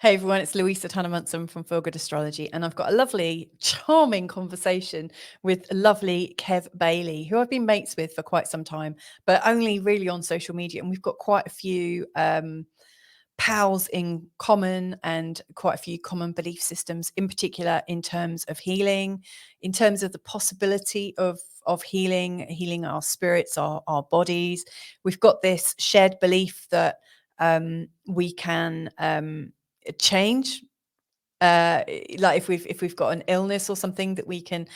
Hey everyone, it's Louisa Munson from Feel Good Astrology, and I've got a lovely, charming conversation with lovely Kev Bailey, who I've been mates with for quite some time, but only really on social media. And we've got quite a few pals in common and quite a few common belief systems, in particular in terms of healing, in terms of the possibility of healing our spirits, our bodies. We've got this shared belief that we can change, like if we've got an illness or something, that we can,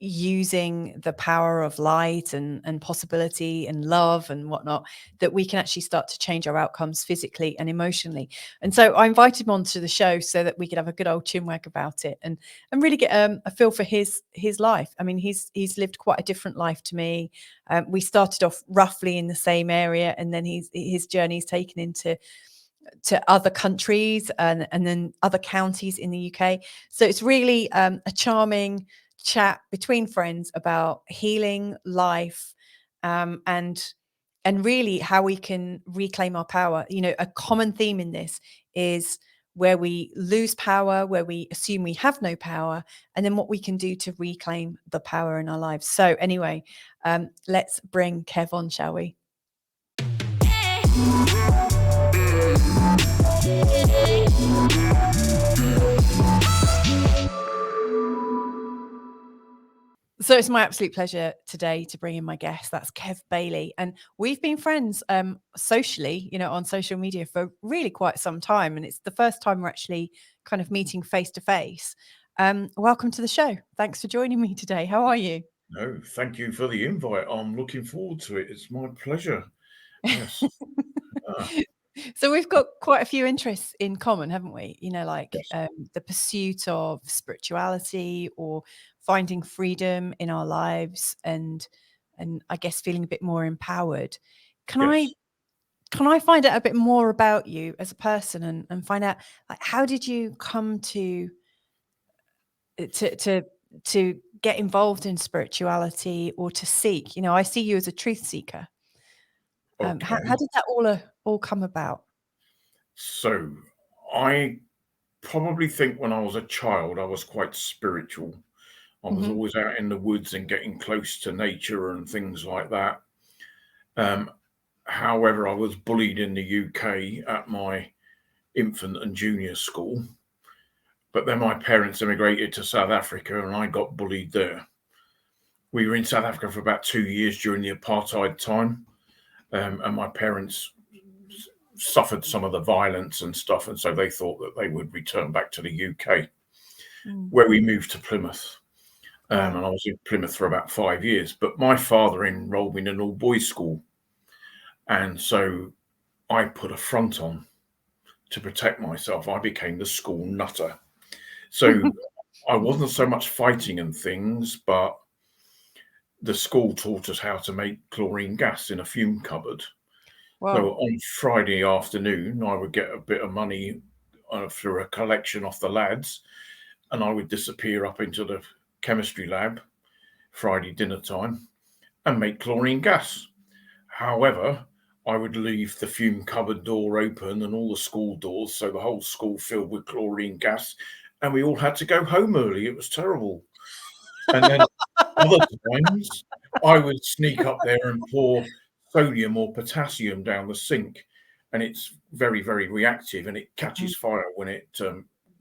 using the power of light and possibility and love and whatnot, that we can actually start to change our outcomes physically and emotionally. And so I invited him onto the show so that we could have a good old chinwag about it and really get a feel for his life. I mean, he's lived quite a different life to me. We started off roughly in the same area, and then his journey's taken into other countries and then other counties in the UK. So it's really a charming chat between friends about healing, life, and really how we can reclaim our power. You know, a common theme in this is where we lose power, where we assume we have no power, and then what we can do to reclaim the power in our lives. So anyway, let's bring Kev on, shall we? So it's my absolute pleasure today to bring in my guest. That's Kev Bailey. And we've been friends socially, you know, on social media for really quite some time. And it's the first time we're actually kind of meeting face to face. Welcome to the show. Thanks for joining me today. How are you? No, thank you for the invite. I'm looking forward to it. It's my pleasure. Yes. So we've got quite a few interests in common, haven't we? You know, like Yes. the pursuit of spirituality or finding freedom in our lives, and I guess feeling a bit more empowered. Can I Yes. can I find out a bit more about you as a person and find out, like, how did you come to get involved in spirituality or to seek? You know, I see you as a truth seeker. How Okay. did that all come about? So I probably think when I was a child, I was quite spiritual. I was Hmm. always out in the woods and getting close to nature and things like that. Um, However, I was bullied in the UK at my infant and junior school. But then my parents immigrated to South Africa and I got bullied there. We were in South Africa for about 2 years during the apartheid time. And my parents suffered some of the violence and stuff, and so they thought that they would return back to the UK, Mm. where we moved to Plymouth. Wow. And I was in Plymouth for about 5 years. But my father enrolled me in an all-boys school, and so I put a front on to protect myself. I became the school nutter. So I wasn't so much fighting and things, but the school taught us how to make chlorine gas in a fume cupboard. So Wow. on Friday afternoon, I would get a bit of money for a collection off the lads, and I would disappear up into the chemistry lab Friday dinner time and make chlorine gas. However, I would leave the fume cupboard door open and all the school doors, so the whole school filled with chlorine gas, and we all had to go home early. It was terrible. And then other times, I would sneak up there and pour sodium or potassium down the sink, and it's very, very reactive, and it Mm. catches fire when it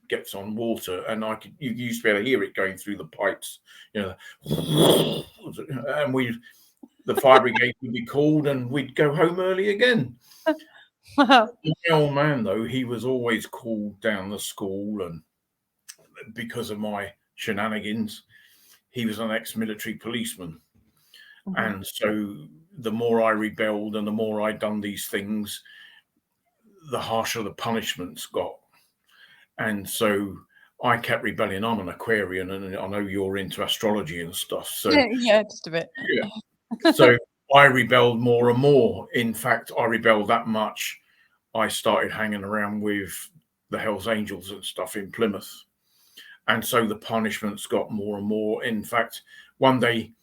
gets on water. And you used to be able to hear it going through the pipes, you know, and the fire brigade would be called, and we'd go home early again. Wow. My old man, though, he was always called down the school, and because of my shenanigans, he was an ex-military policeman. Mhm. And so the more I rebelled and the more I'd done these things, the harsher the punishments got. And so I kept rebelling. I'm an Aquarian, and I know you're into astrology and stuff. So Yeah, yeah, just a bit. yeah. So I rebelled more and more. In fact, I rebelled that much. I started hanging around with the Hells Angels and stuff in Plymouth. And so the punishments got more and more. In fact, one day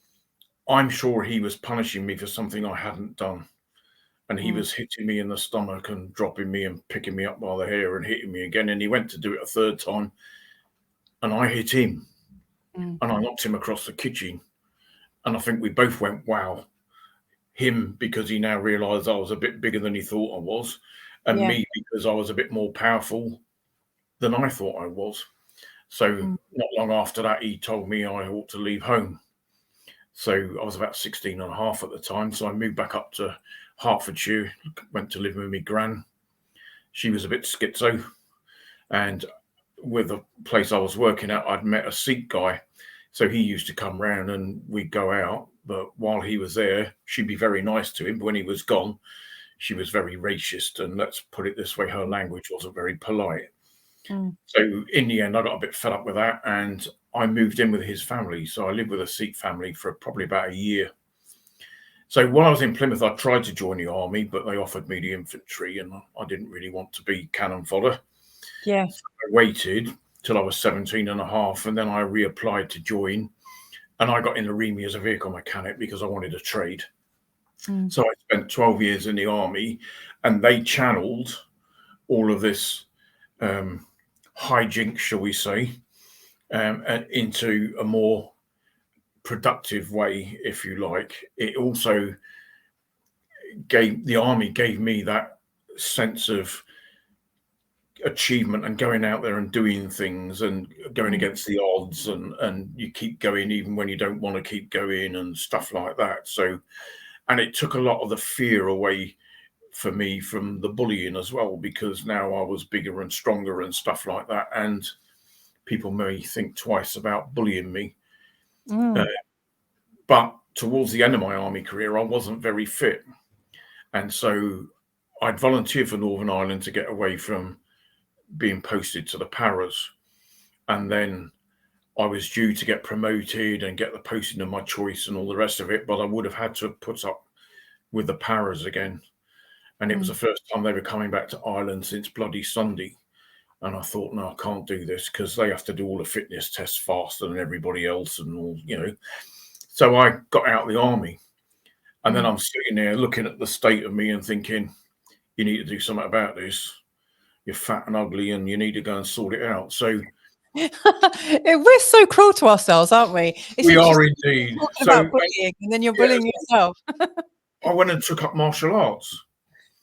I'm sure he was punishing me for something I hadn't done. and he was hitting me in the stomach and dropping me and picking me up by the hair and hitting me again. And he went to do it a third time, and I hit him, and I knocked him across the kitchen. And I think we both went, wow. Him because he now realised I was a bit bigger than he thought I was, and me because I was a bit more powerful than I thought I was. So not long after that, he told me I ought to leave home. So I was about 16 and a half at the time. So I moved back up to Hertfordshire, went to live with my gran. She was a bit schizo. And with the place I was working at, I'd met a Sikh guy. So he used to come round and we'd go out. But while he was there, she'd be very nice to him. But when he was gone, she was very racist. And let's put it this way, her language wasn't very polite. So in the end, I got a bit fed up with that, and I moved in with his family. So I lived with a Sikh family for probably about a year. So while I was in Plymouth, I tried to join the army, but they offered me the infantry, and I didn't really want to be cannon fodder. Yes. So I waited till I was 17 and a half, and then I reapplied to join, and I got in the REME as a vehicle mechanic because I wanted a trade. So I spent 12 years in the army, and they channeled all of this hijinks, shall we say, into a more productive way, if you like. It also the army gave me that sense of achievement and going out there and doing things and going against the odds, and you keep going even when you don't want to keep going and stuff like that. So, and it took a lot of the fear away for me from the bullying as well, because now I was bigger and stronger and stuff like that, and people may think twice about bullying me. But towards the end of my army career, I wasn't very fit, and so I'd volunteered for Northern Ireland to get away from being posted to the paras, and then I was due to get promoted and get the posting of my choice and all the rest of it, but I would have had to put up with the paras again. And it was the first time they were coming back to Ireland since Bloody Sunday. And I thought, no, I can't do this because they have to do all the fitness tests faster than everybody else and all, you know. So I got out of the army. And then I'm sitting there looking at the state of me and thinking, you need to do something about this. You're fat and ugly and you need to go and sort it out. So we're so cruel to ourselves, aren't we? we are indeed. So about bullying, and then you're bullying yourself. I went and took up martial arts.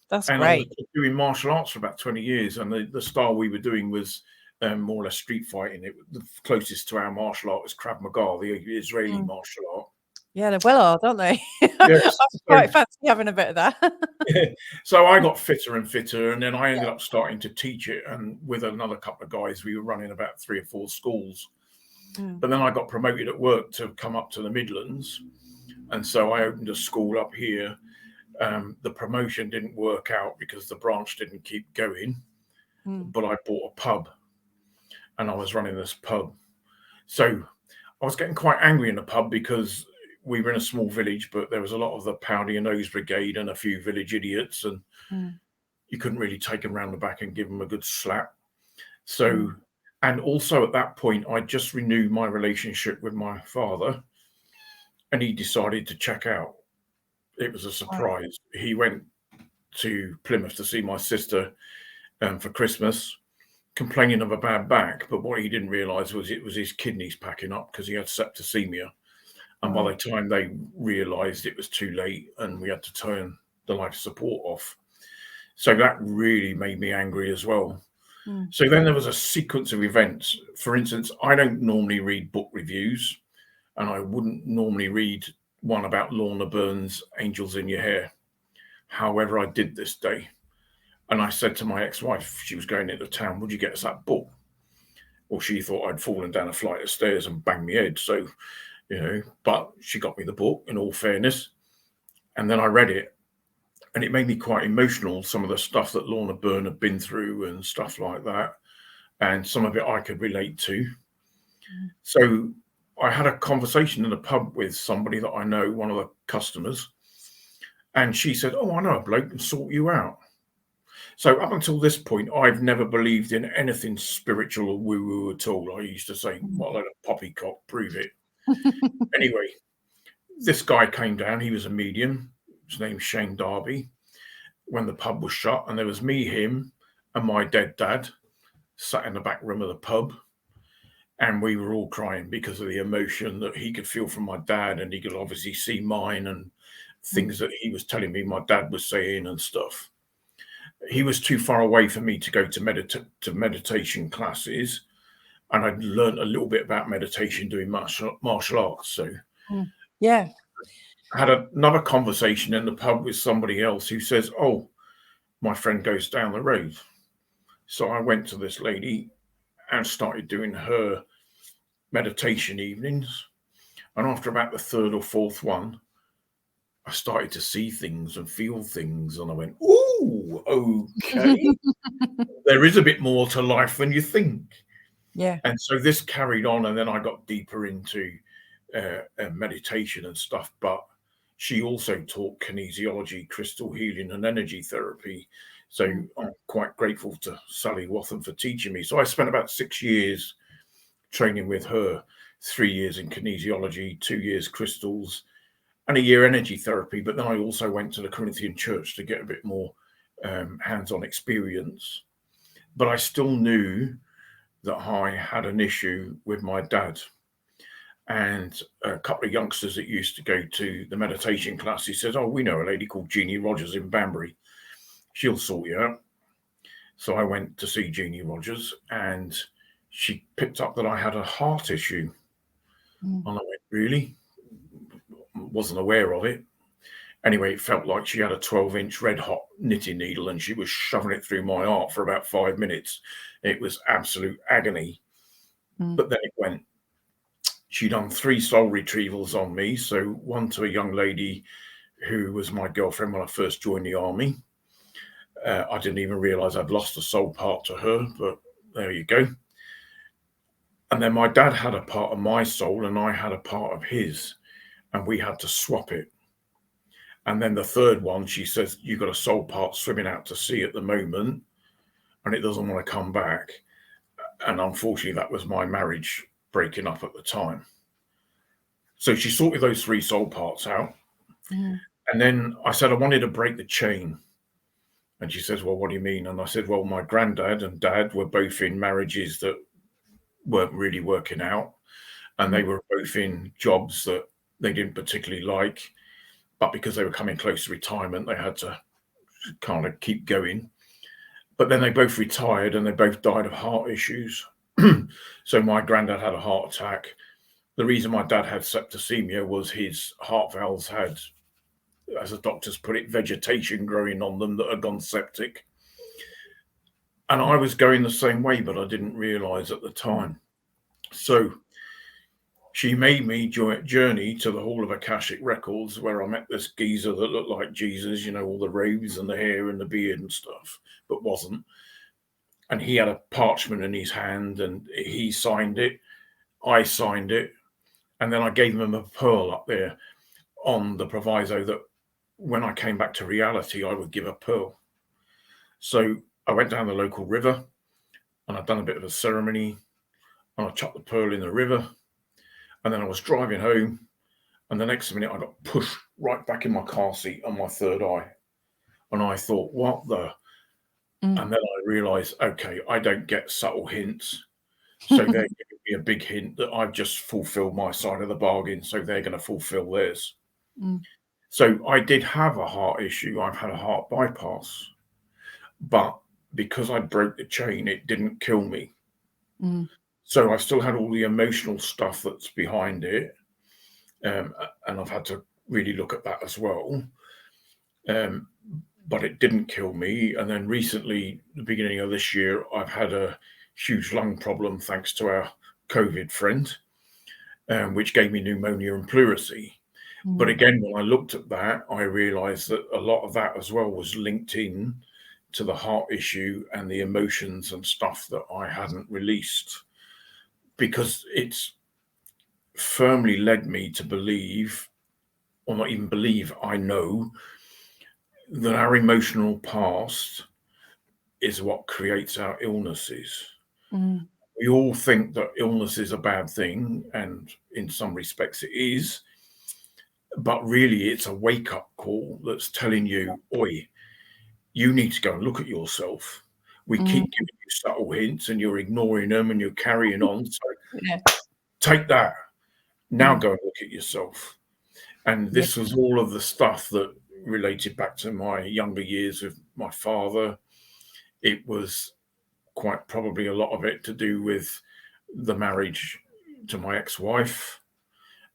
That's and great. I was doing martial arts for about 20 years, and the style we were doing was more or less street fighting. The closest to our martial art was Krav Maga, the Israeli martial art. Yeah, they're well hard, aren't they? Yes. I quite fancy having a bit of that. So I got fitter and fitter, and then I ended up starting to teach it. And with another couple of guys, we were running about 3 or 4 schools. But then I got promoted at work to come up to the Midlands. And so I opened a school up here. The promotion didn't work out because the branch didn't keep going, but I bought a pub and I was running this pub. So I was getting quite angry in the pub because we were in a small village, but there was a lot of the Powder Your Nose Brigade and a few village idiots, and you couldn't really take them round the back and give them a good slap. So, and also at that point, I just renewed my relationship with my father, and he decided to check out. It was a surprise. He went to Plymouth to see my sister for Christmas, complaining of a bad back. But what he didn't realise was it was his kidneys packing up because he had septicemia. And by the time they realised, it was too late and we had to turn the life support off. So that really made me angry as well. So then there was a sequence of events. For instance, I don't normally read book reviews, and I wouldn't normally read one about Lorna Burns' Angels in Your Hair. However, I did this day. And I said to my ex-wife, she was going into town, would you get us that book? Well, she thought I'd fallen down a flight of stairs and banged my head. So, you know, but she got me the book in all fairness. And then I read it. And it made me quite emotional, some of the stuff that Lorna Byrne had been through and stuff like that. And some of it I could relate to. So I had a conversation in a pub with somebody that I know, one of the customers, and she said, oh, I know a bloke can sort you out. So up until this point, I've never believed in anything spiritual or woo-woo at all. I used to say, well, let a poppycock prove it. Anyway, this guy came down. He was a medium. His name's Shane Darby. when the pub was shut, and there was me, him, and my dead dad sat in the back room of the pub, and we were all crying because of the emotion that he could feel from my dad, and he could obviously see mine and things that he was telling me my dad was saying and stuff. He was too far away for me to go to meditation classes, and I'd learned a little bit about meditation doing martial arts. So yeah, I had another conversation in the pub with somebody else who says, "Oh, my friend goes down the road." So I went to this lady and started doing her meditation evenings. And after about the third or fourth one, I started to see things and feel things. And I went, "Ooh, okay." There is a bit more to life than you think. Yeah. And so this carried on. And then I got deeper into meditation and stuff. But she also taught kinesiology, crystal healing, and energy therapy. So I'm quite grateful to Sally Wathen for teaching me. So I spent about 6 years training with her, 3 years in kinesiology, 2 years crystals, and a year energy therapy. But then I also went to the Corinthian church to get a bit more hands-on experience. But I still knew that I had an issue with my dad. And a couple of youngsters that used to go to the meditation class, he says, "Oh, we know a lady called Jeannie Rogers in Banbury. She'll sort you out." So I went to see Jeannie Rogers, and she picked up that I had a heart issue. And I went, "Really?" Wasn't aware of it. Anyway, it felt like she had a 12-inch red hot knitting needle and she was shoving it through my heart for about 5 minutes. It was absolute agony. But then it went. She done 3 soul retrievals on me. So one to a young lady who was my girlfriend when I first joined the army. I didn't even realize I'd lost a soul part to her, but there you go. And then my dad had a part of my soul and I had a part of his, and we had to swap it. And then the third one, she says, "You've got a soul part swimming out to sea at the moment and it doesn't want to come back." And unfortunately, that was my marriage breaking up at the time. So she sorted those 3 soul parts out. And then I said I wanted to break the chain. And she says, "Well, what do you mean?" And I said, "Well, my granddad and dad were both in marriages that weren't really working out. And they were both in jobs that they didn't particularly like. But because they were coming close to retirement, they had to kind of keep going. But then they both retired and they both died of heart issues." So my granddad had a heart attack. The reason my dad had septicemia was his heart valves had, as the doctors put it, vegetation growing on them that had gone septic. And I was going the same way, but I didn't realize at the time. So she made me journey to the Hall of Akashic Records, where I met this geezer that looked like Jesus, you know, all the robes and the hair and the beard and stuff, but wasn't. And he had a parchment in his hand and he signed it. I signed it. And then I gave him a pearl up there on the proviso that when I came back to reality, I would give a pearl. So I went down the local river and I'd done a bit of a ceremony and I chucked the pearl in the river. And then I was driving home and the next minute I got pushed right back in my car seat on my third eye. And I thought, what the? And then I realized, okay, I don't get subtle hints. So they're giving me a big hint that I've just fulfilled my side of the bargain. So they're going to fulfill theirs. So I did have a heart issue. I've had a heart bypass. But because I broke the chain, it didn't kill me. So I still had all the emotional stuff that's behind it. And I've had to really look at that as well. But it didn't kill me. And then recently, the beginning of this year, I've had a huge lung problem thanks to our COVID friend, which gave me pneumonia and pleurisy. But again, when I looked at that, I realized that a lot of that as well was linked in to the heart issue and the emotions and stuff that I hadn't released, because it's firmly led me to believe, or not even believe, I know that our emotional past is what creates our illnesses. We all think that illness is a bad thing, and in some respects it is, but really it's a wake-up call that's telling you, oi, you need to go and look at yourself. We keep giving you subtle hints and you're ignoring them and you're carrying on. So take that. Now go and look at yourself. And this was all of the stuff that related back to my younger years with my father. It was quite probably a lot of it to do with the marriage to my ex-wife.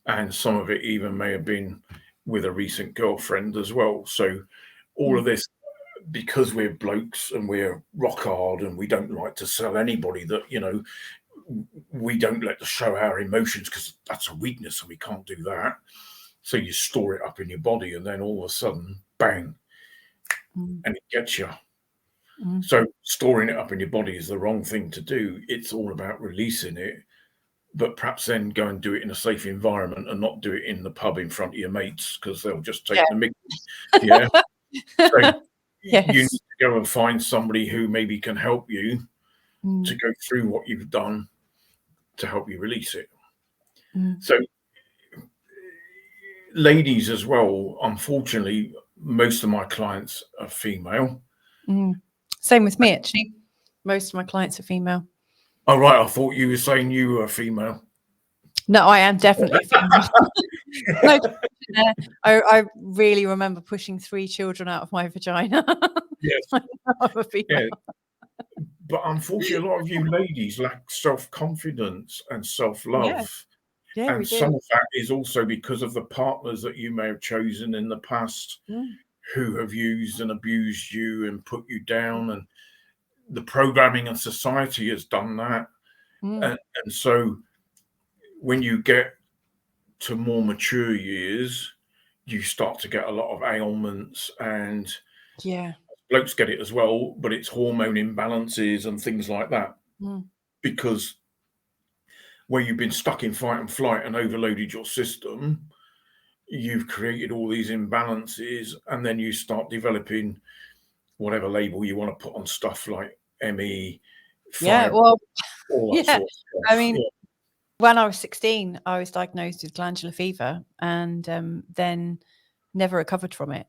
And some of it even may have been with a recent girlfriend as well. So all of this, because we're blokes and we're rock hard and we don't like to sell anybody that, you know, we don't let to show our emotions because that's a weakness and we can't do that. So you store it up in your body and then all of a sudden, bang, and it gets you. So storing it up in your body is the wrong thing to do. It's all about releasing it, but perhaps then go and do it in a safe environment and not do it in the pub in front of your mates because they'll just take the mickey. Yeah. So you need to go and find somebody who maybe can help you to go through what you've done to help you release it. So ladies as well, unfortunately, most of my clients are female. Same with me, actually. Most of my clients are female. Oh, right. I thought you were saying you were a female. No, I am definitely female. No, I really remember pushing 3 children out of my vagina. Yes. I'm a female. But unfortunately, a lot of you ladies lack self-confidence and self-love. And some of that is also because of the partners that you may have chosen in the past who have used and abused you and put you down. And the programming and society has done that. And so when you get to more mature years, you start to get a lot of ailments, and blokes get it as well, but it's hormone imbalances and things like that. Because where you've been stuck in fight and flight and overloaded your system, you've created all these imbalances, and then you start developing whatever label you want to put on stuff like ME. All that sort of stuff. I mean, when I was 16, I was diagnosed with glandular fever and then never recovered from it,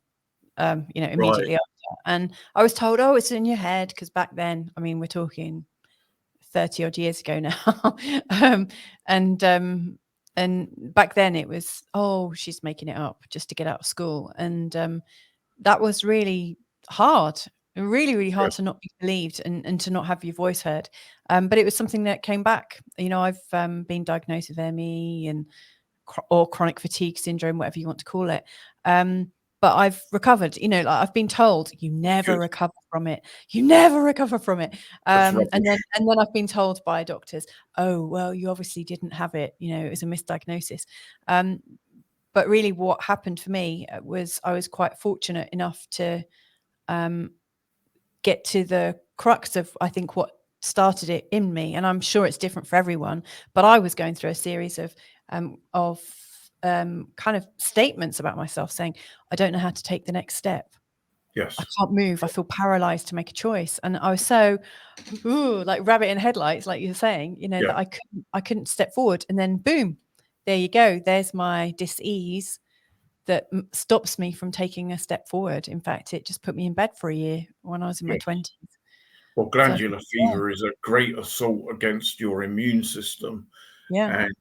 you know, immediately after. And I was told, oh, it's in your head, because back then, I mean, we're talking 30 odd years ago now. And back then it was, oh, she's making it up just to get out of school. And that was really hard, really, really hard to not be believed and to not have your voice heard. But it was something that came back. You know, I've been diagnosed with ME or chronic fatigue syndrome, whatever you want to call it. But I've recovered. You know, like I've been told you never recover from it. You never recover from it. And then I've been told by doctors, oh, well, you obviously didn't have it. You know, it was a misdiagnosis. But really what happened for me was I was quite fortunate enough to get to the crux of, I think, what started it in me. And I'm sure it's different for everyone. But I was going through a series of kind of statements about myself saying, I don't know how to take the next step. Yes. I can't move. I feel paralyzed to make a choice. And I was so like rabbit in headlights, like you're saying, you know, that I couldn't step forward. And then boom, there you go. There's my dis-ease that stops me from taking a step forward. In fact, it just put me in bed for a year when I was in my 20s. Well, glandular fever is a great assault against your immune system. And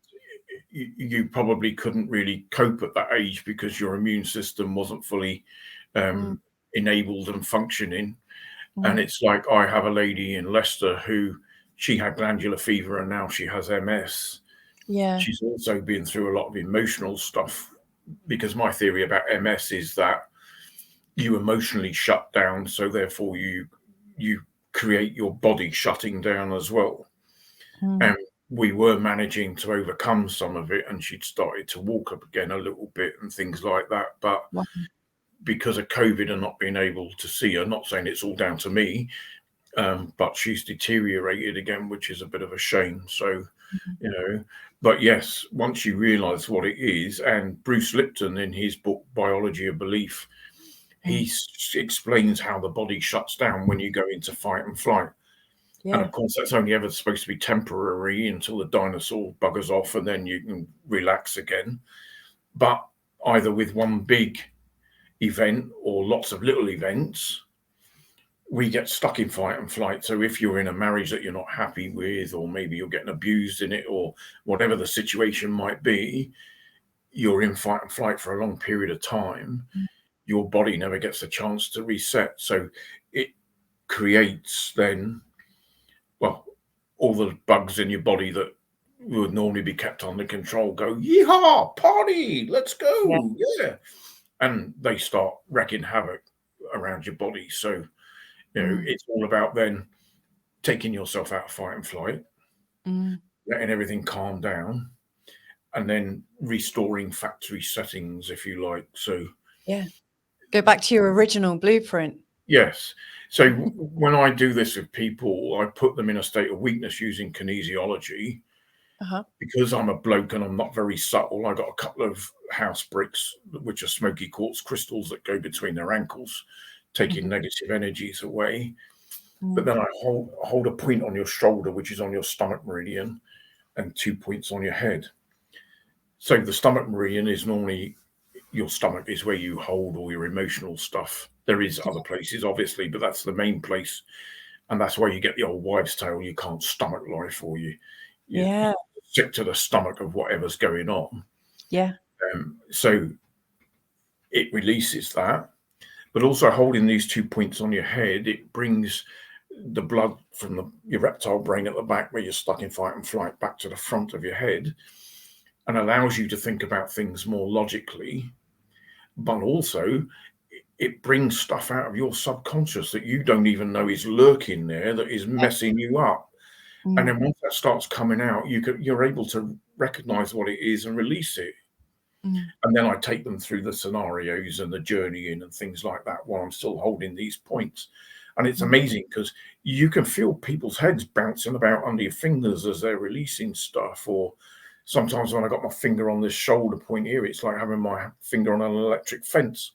you probably couldn't really cope at that age because your immune system wasn't fully enabled and functioning. And it's like, I have a lady in Leicester who, she had glandular fever and now she has MS. She's also been through a lot of emotional stuff, because my theory about MS is that you emotionally shut down, so therefore you create your body shutting down as well. And we were managing to overcome some of it, and she'd started to walk up again a little bit and things like that. But because of COVID and not being able to see her, not saying it's all down to me, but she's deteriorated again, which is a bit of a shame. So, you know, but yes, once you realize what it is, and Bruce Lipton in his book, Biology of Belief, he explains how the body shuts down when you go into fight and flight. And of course, that's only ever supposed to be temporary until the dinosaur buggers off and then you can relax again. But either with one big event or lots of little events, we get stuck in fight and flight. So if you're in a marriage that you're not happy with, or maybe you're getting abused in it, or whatever the situation might be, you're in fight and flight for a long period of time. Your body never gets a chance to reset. So it creates then, well, all the bugs in your body that would normally be kept under control go, yeehaw, party, let's go. Yeah. And they start wreaking havoc around your body. So, it's all about then taking yourself out of fight and flight, letting everything calm down, and then restoring factory settings, if you like. So, go back to your original blueprint. Yes. So when I do this with people, I put them in a state of weakness using kinesiology. Because I'm a bloke and I'm not very subtle, I got a couple of house bricks, which are smoky quartz crystals that go between their ankles, taking negative energies away. But then I hold a point on your shoulder, which is on your stomach meridian, and 2 points on your head. So the stomach meridian is normally, your stomach is where you hold all your emotional stuff. There is other places, obviously, but that's the main place. And that's where you get the old wives' tale, you can't stomach life, or you stick to the stomach of whatever's going on. So it releases that. But also holding these 2 points on your head, it brings the blood from your reptile brain at the back, where you're stuck in fight and flight, back to the front of your head, and allows you to think about things more logically. But also it brings stuff out of your subconscious that you don't even know is lurking there, that is messing you up. And then once that starts coming out, you're able to recognize what it is and release it. And then I take them through the scenarios and the journeying and things like that while I'm still holding these points. And it's amazing because you can feel people's heads bouncing about under your fingers as they're releasing stuff. Or sometimes when I got my finger on this shoulder point here, it's like having my finger on an electric fence.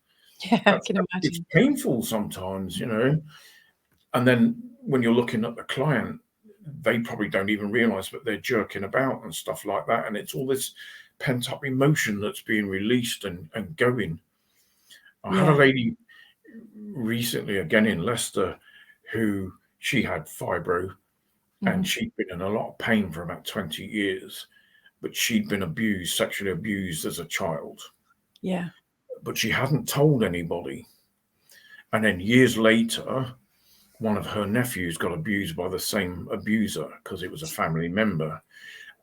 I can imagine. It's painful sometimes, And then when you're looking at the client, they probably don't even realize that they're jerking about and stuff like that. And it's all this pent up emotion that's being released and going. I had a lady recently, again in Leicester, who she had fibro and she'd been in a lot of pain for about 20 years, but she'd been sexually abused as a child. But she hadn't told anybody. And then years later, one of her nephews got abused by the same abuser because it was a family member.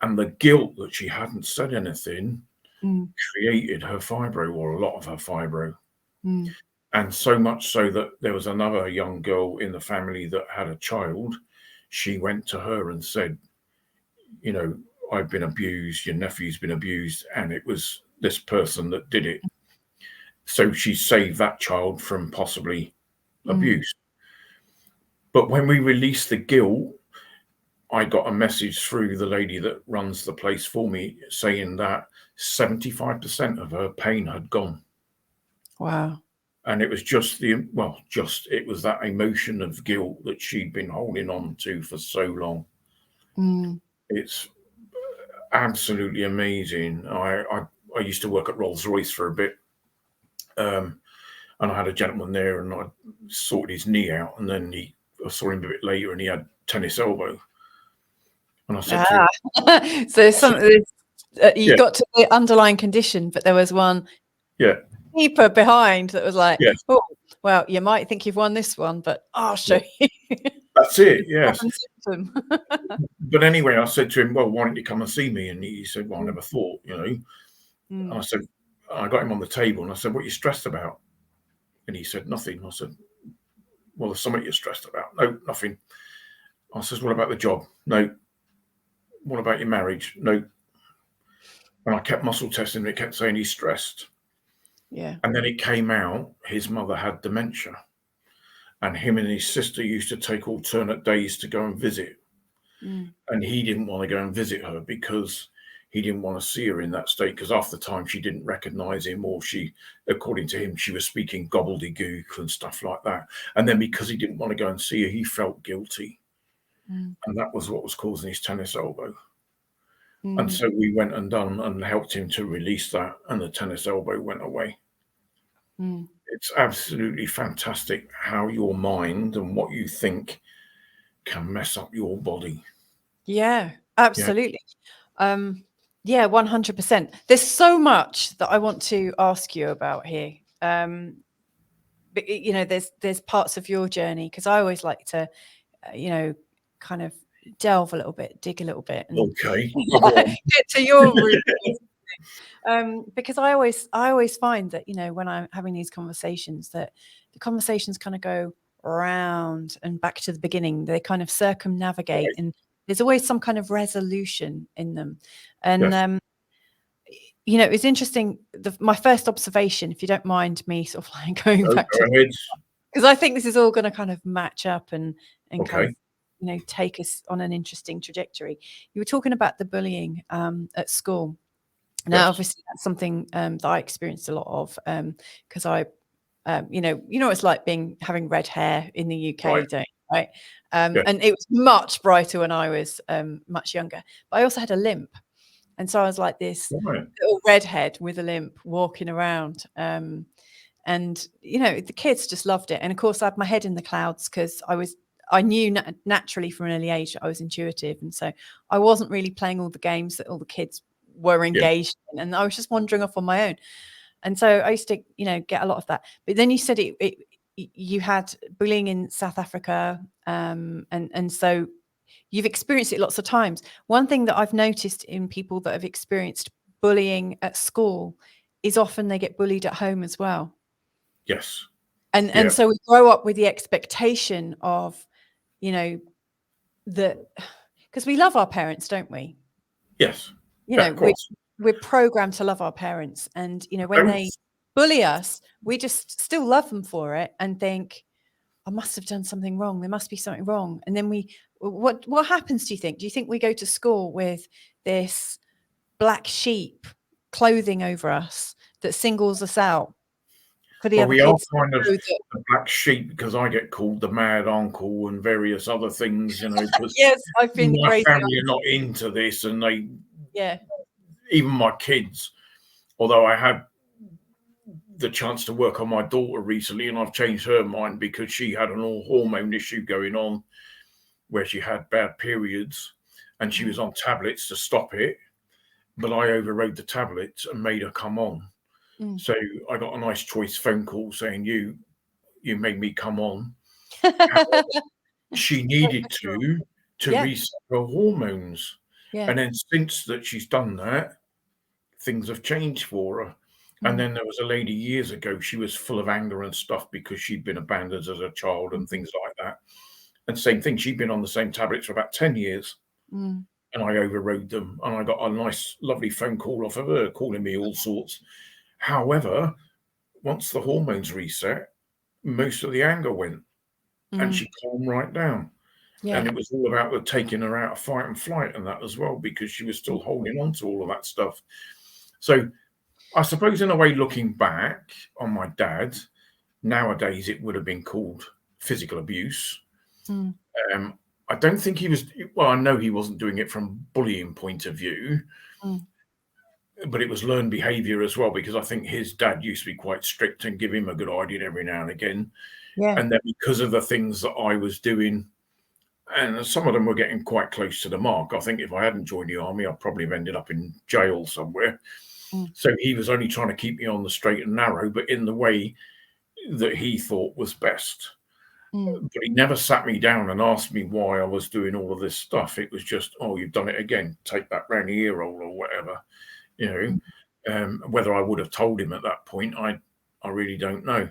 And the guilt that she hadn't said anything created her fibro, or a lot of her fibro. And so much so that there was another young girl in the family that had a child. She went to her and said, I've been abused, your nephew's been abused, and it was this person that did it. So she saved that child from possibly abuse. But when we released the guilt, I got a message through the lady that runs the place for me saying that 75% of her pain had gone. Wow. And it was it was that emotion of guilt that she'd been holding on to for so long. It's absolutely amazing. I used to work at Rolls-Royce for a bit. And I had a gentleman there, and I sorted his knee out, and then I saw him a bit later, and he had tennis elbow. And I said to him, so you got to the underlying condition, but there was one deeper behind that was like, oh, well, you might think you've won this one, but I'll show you. That's it, yes. But anyway, I said to him, well, why don't you come and see me? And he said, well, I never thought, And I said, I got him on the table and I said, what are you stressed about? And he said, nothing. I said, well, there's something you're stressed about. No, nothing. I said, what about the job? No. What about your marriage? No. And I kept muscle testing and it kept saying he's stressed. And then it came out, his mother had dementia. And him and his sister used to take alternate days to go and visit. And he didn't want to go and visit her because he didn't want to see her in that state, because half the time she didn't recognize him, or according to him, she was speaking gobbledygook and stuff like that. And then because he didn't want to go and see her, he felt guilty. And that was what was causing his tennis elbow. And so we went and helped him to release that, and the tennis elbow went away. it's absolutely fantastic how your mind and what you think can mess up your body. Yeah, Yeah. absolutely. Yeah, 100%. There's so much that I want to ask you about here. But, you know, there's parts of your journey, because I always like to, you know, kind of delve a little bit, dig a little bit, and Okay. Well, go on. get to your root. Because I always find that, you know, when I'm having these conversations, that the conversations kind of go around and back to the beginning. They kind of circumnavigate, Right. and there's always some kind of resolution in them. And Yes. you know, it's interesting. My first observation, if you don't mind me sort of like going back Go to, ahead. because I think this is all going to kind of match up and kind of, Okay. you know, take us on an interesting trajectory. You were talking about the bullying at school. Now, Yes. obviously, that's something that I experienced a lot of, because you know, it's like having red hair in the UK, Right. don't you, right? Yeah. And it was much brighter when I was much younger. But I also had a limp, and so I was like this Right. little redhead with a limp walking around. And you know, the kids just loved it. And of course, I had my head in the clouds, because I knew naturally from an early age that I was intuitive, and so I wasn't really playing all the games that all the kids were Yeah. engaged in, and I was just wandering off on my own. And so I used to, you know, get a lot of that. But then you said you had bullying in South Africa, and so you've experienced it lots of times. One thing that I've noticed in people that have experienced bullying at school is often they get bullied at home as well. Yes. And Yeah. so we grow up with the expectation of, you know, that, because we love our parents, don't we? Yes. You Yeah. know, Of course. we're programmed to love our parents, and you know, when Don't. they bully us, we just still love them for it and think, I must have done something wrong. There must be something wrong. And then what happens, do you think? Do you think we go to school with this black sheep clothing over us that singles us out for the Well, other we are kids to kind of know that, the black sheep because I get called the mad uncle and various other things, you know, because yes, I've been the my crazy family are auntie. not into this, and they, Yeah. even my kids, although I had the chance to work on my daughter recently, and I've changed her mind because she had an all hormone issue going on where she had bad periods, and she was on tablets to stop it, but I overrode the tablets and made her come on. Mm. So I got a nice choice phone call saying, you made me come on. She needed to Yeah. reset her hormones. Yeah. And then since that she's done that, things have changed for her. And Mm. then there was a lady years ago, she was full of anger and stuff because she'd been abandoned as a child and things like that. And same thing, she'd been on the same tablets for about 10 years. Mm. And I overrode them. And I got a nice, lovely phone call off of her calling me all sorts. However, once the hormones reset, most of the anger went and Mm. she calmed right down. Yeah. And it was all about the taking her out of fight and flight and that as well, because she was still holding on to all of that stuff. So I suppose in a way, looking back on my dad, nowadays it would have been called physical abuse. Mm. I don't think he was, well, I know he wasn't doing it from bullying point of view, Mm. but it was learned behavior as well, because I think his dad used to be quite strict and give him a good idea every now and again. Yeah. And then because of the things that I was doing, and some of them were getting quite close to the mark. I think if I hadn't joined the army, I'd probably have ended up in jail somewhere. Mm. So he was only trying to keep me on the straight and narrow, but in the way that he thought was best. Mm. But he never sat me down and asked me why I was doing all of this stuff. It was just, oh, you've done it again. Take that round the ear roll or whatever. You know, whether I would have told him at that point, I really don't know.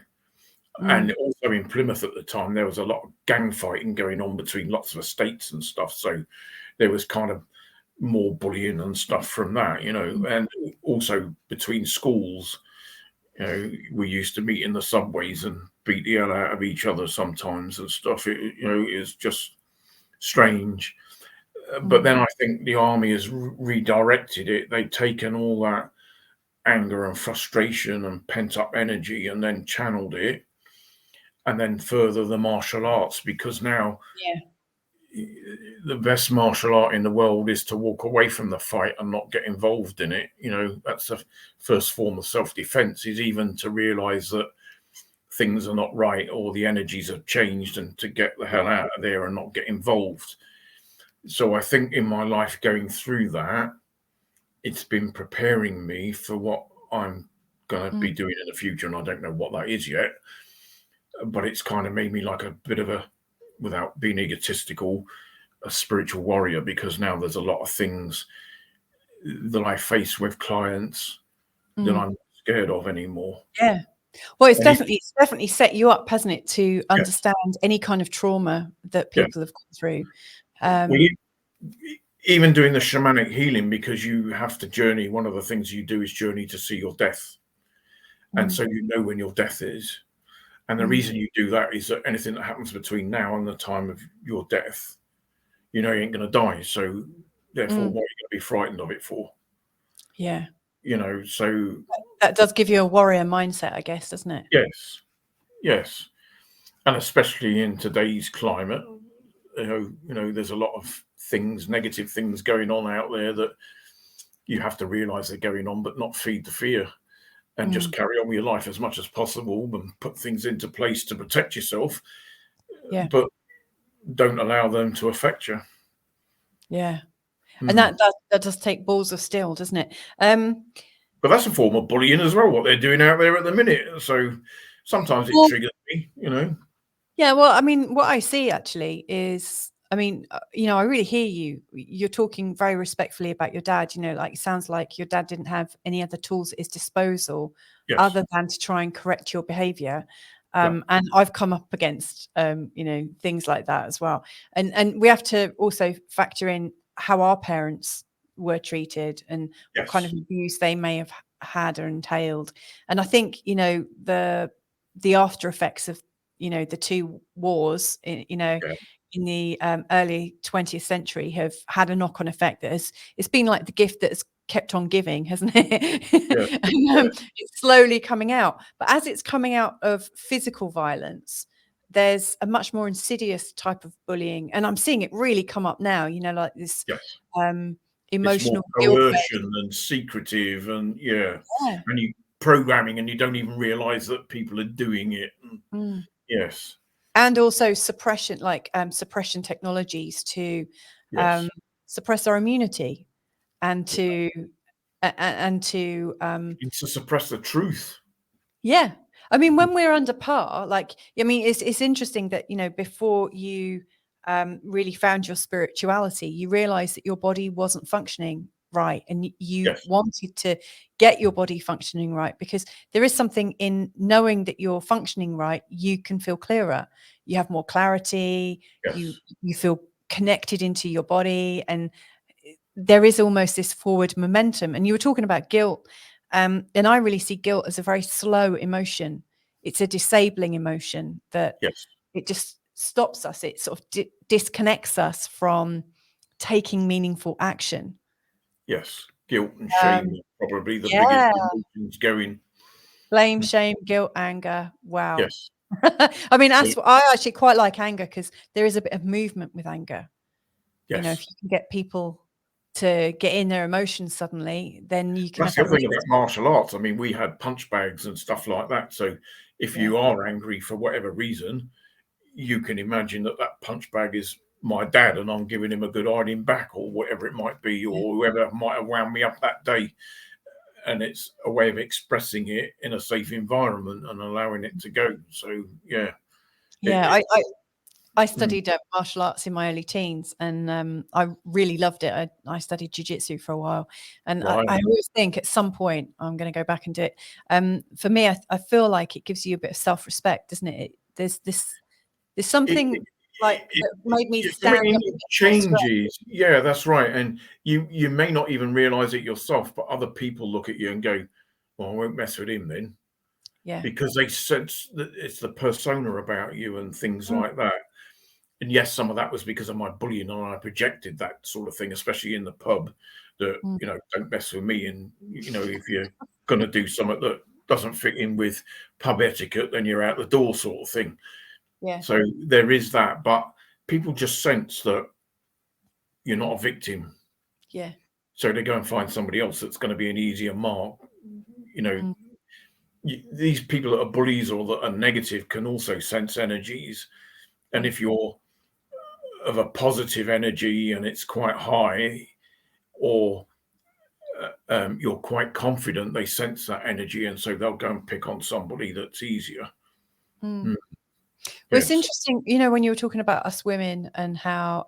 And also in Plymouth at the time, there was a lot of gang fighting going on between lots of estates and stuff. So there was kind of more bullying and stuff from that, you know, and also between schools, you know, we used to meet in the subways and beat the hell out of each other sometimes and stuff. It, you know, is just strange. But then I think the army has redirected it. They've taken all that anger and frustration and pent up energy and then channeled it. And then further the martial arts, because now the best martial art in the world is to walk away from the fight and not get involved in it. You know, that's the first form of self-defense, is even to realize that things are not right or the energies have changed, and to get the hell out of there and not get involved. So I think in my life going through that, it's been preparing me for what I'm going to be doing in the future. And I don't know what that is yet, but it's kind of made me like a bit of a, without being egotistical, a spiritual warrior, because now there's a lot of things that I face with clients that I'm not scared of anymore. Yeah. Well, it's definitely set you up, hasn't it, to understand any kind of trauma that people have gone through. Even doing the shamanic healing, because you have to journey. One of the things you do is journey to see your death. And so you know when your death is. And the reason you do that is that anything that happens between now and the time of your death, you know you ain't going to die. So therefore, what are you going to be frightened of it for? Yeah. You know, so that does give you a warrior mindset, I guess, doesn't it? Yes. Yes. And especially in today's climate, you know, there's a lot of things, negative things going on out there that you have to realize they're going on, but not feed the fear, and just carry on with your life as much as possible and put things into place to protect yourself. Yeah. But don't allow them to affect you. Yeah. And that does take balls of steel, doesn't it? But that's a form of bullying as well, what they're doing out there at the minute. So sometimes it triggers me, you know. Yeah, well, I mean, what I see actually is, I mean, you know, I really hear you. You're talking very respectfully about your dad. You know, like it sounds like your dad didn't have any other tools at his disposal other than to try and correct your behavior. And I've come up against, you know, things like that as well. And we have to also factor in how our parents were treated and what kind of abuse they may have had or entailed. And I think, you know, the after effects of, you know, the two wars, you know, in the early 20th century have had a knock-on effect that it's been like the gift that has kept on giving, hasn't it? It's slowly coming out. But as it's coming out of physical violence, there's a much more insidious type of bullying. And I'm seeing it really come up now, you know, like this emotional coercion and secretive and and you programming, and you don't even realize that people are doing it. Yes. And also suppression, like suppression technologies to suppress our immunity and to suppress the truth. Yeah. I mean, when we're under par, like, I mean, it's interesting that, you know, before you really found your spirituality, you realized that your body wasn't functioning right, and you wanted to get your body functioning right, because there is something in knowing that you're functioning right. You can feel clearer, you have more clarity, you feel connected into your body, and there is almost this forward momentum. And you were talking about guilt, and I really see guilt as a very slow emotion. It's a disabling emotion that it just stops us. It sort of disconnects us from taking meaningful action. Yes, guilt and shame are probably the biggest emotions going. Blame, shame, guilt, anger. Wow. Yes. I mean, I actually quite like anger, because there is a bit of movement with anger. Yes. You know, if you can get people to get in their emotions suddenly, then you can. That's the thing about martial arts. I mean, we had punch bags and stuff like that. So if you are angry for whatever reason, you can imagine that punch bag is my dad, and I'm giving him a good hiding back, or whatever it might be, or whoever might have wound me up that day. And it's a way of expressing it in a safe environment and allowing it to go. So I studied martial arts in my early teens, and I really loved it. I studied jiu-jitsu for a while, and I always think at some point I'm going to go back and do it. For me, I feel like it gives you a bit of self-respect, doesn't it? There's something like that made me stand up. It changes. Yeah, that's right. And you may not even realize it yourself, but other people look at you and go, well, I won't mess with him then. Yeah. Because they sense that it's the persona about you and things like that. And yes, some of that was because of my bullying, and I projected that sort of thing, especially in the pub, that, you know, don't mess with me. And, you know, if you're going to do something that doesn't fit in with pub etiquette, then you're out the door, sort of thing. Yeah. So there is that, but people just sense that you're not a victim. Yeah. So they go and find somebody else that's going to be an easier mark. You know, these people that are bullies or that are negative can also sense energies. And if you're of a positive energy and it's quite high, or you're quite confident, they sense that energy, and so they'll go and pick on somebody that's easier. Well, it's interesting, when you were talking about us women and how,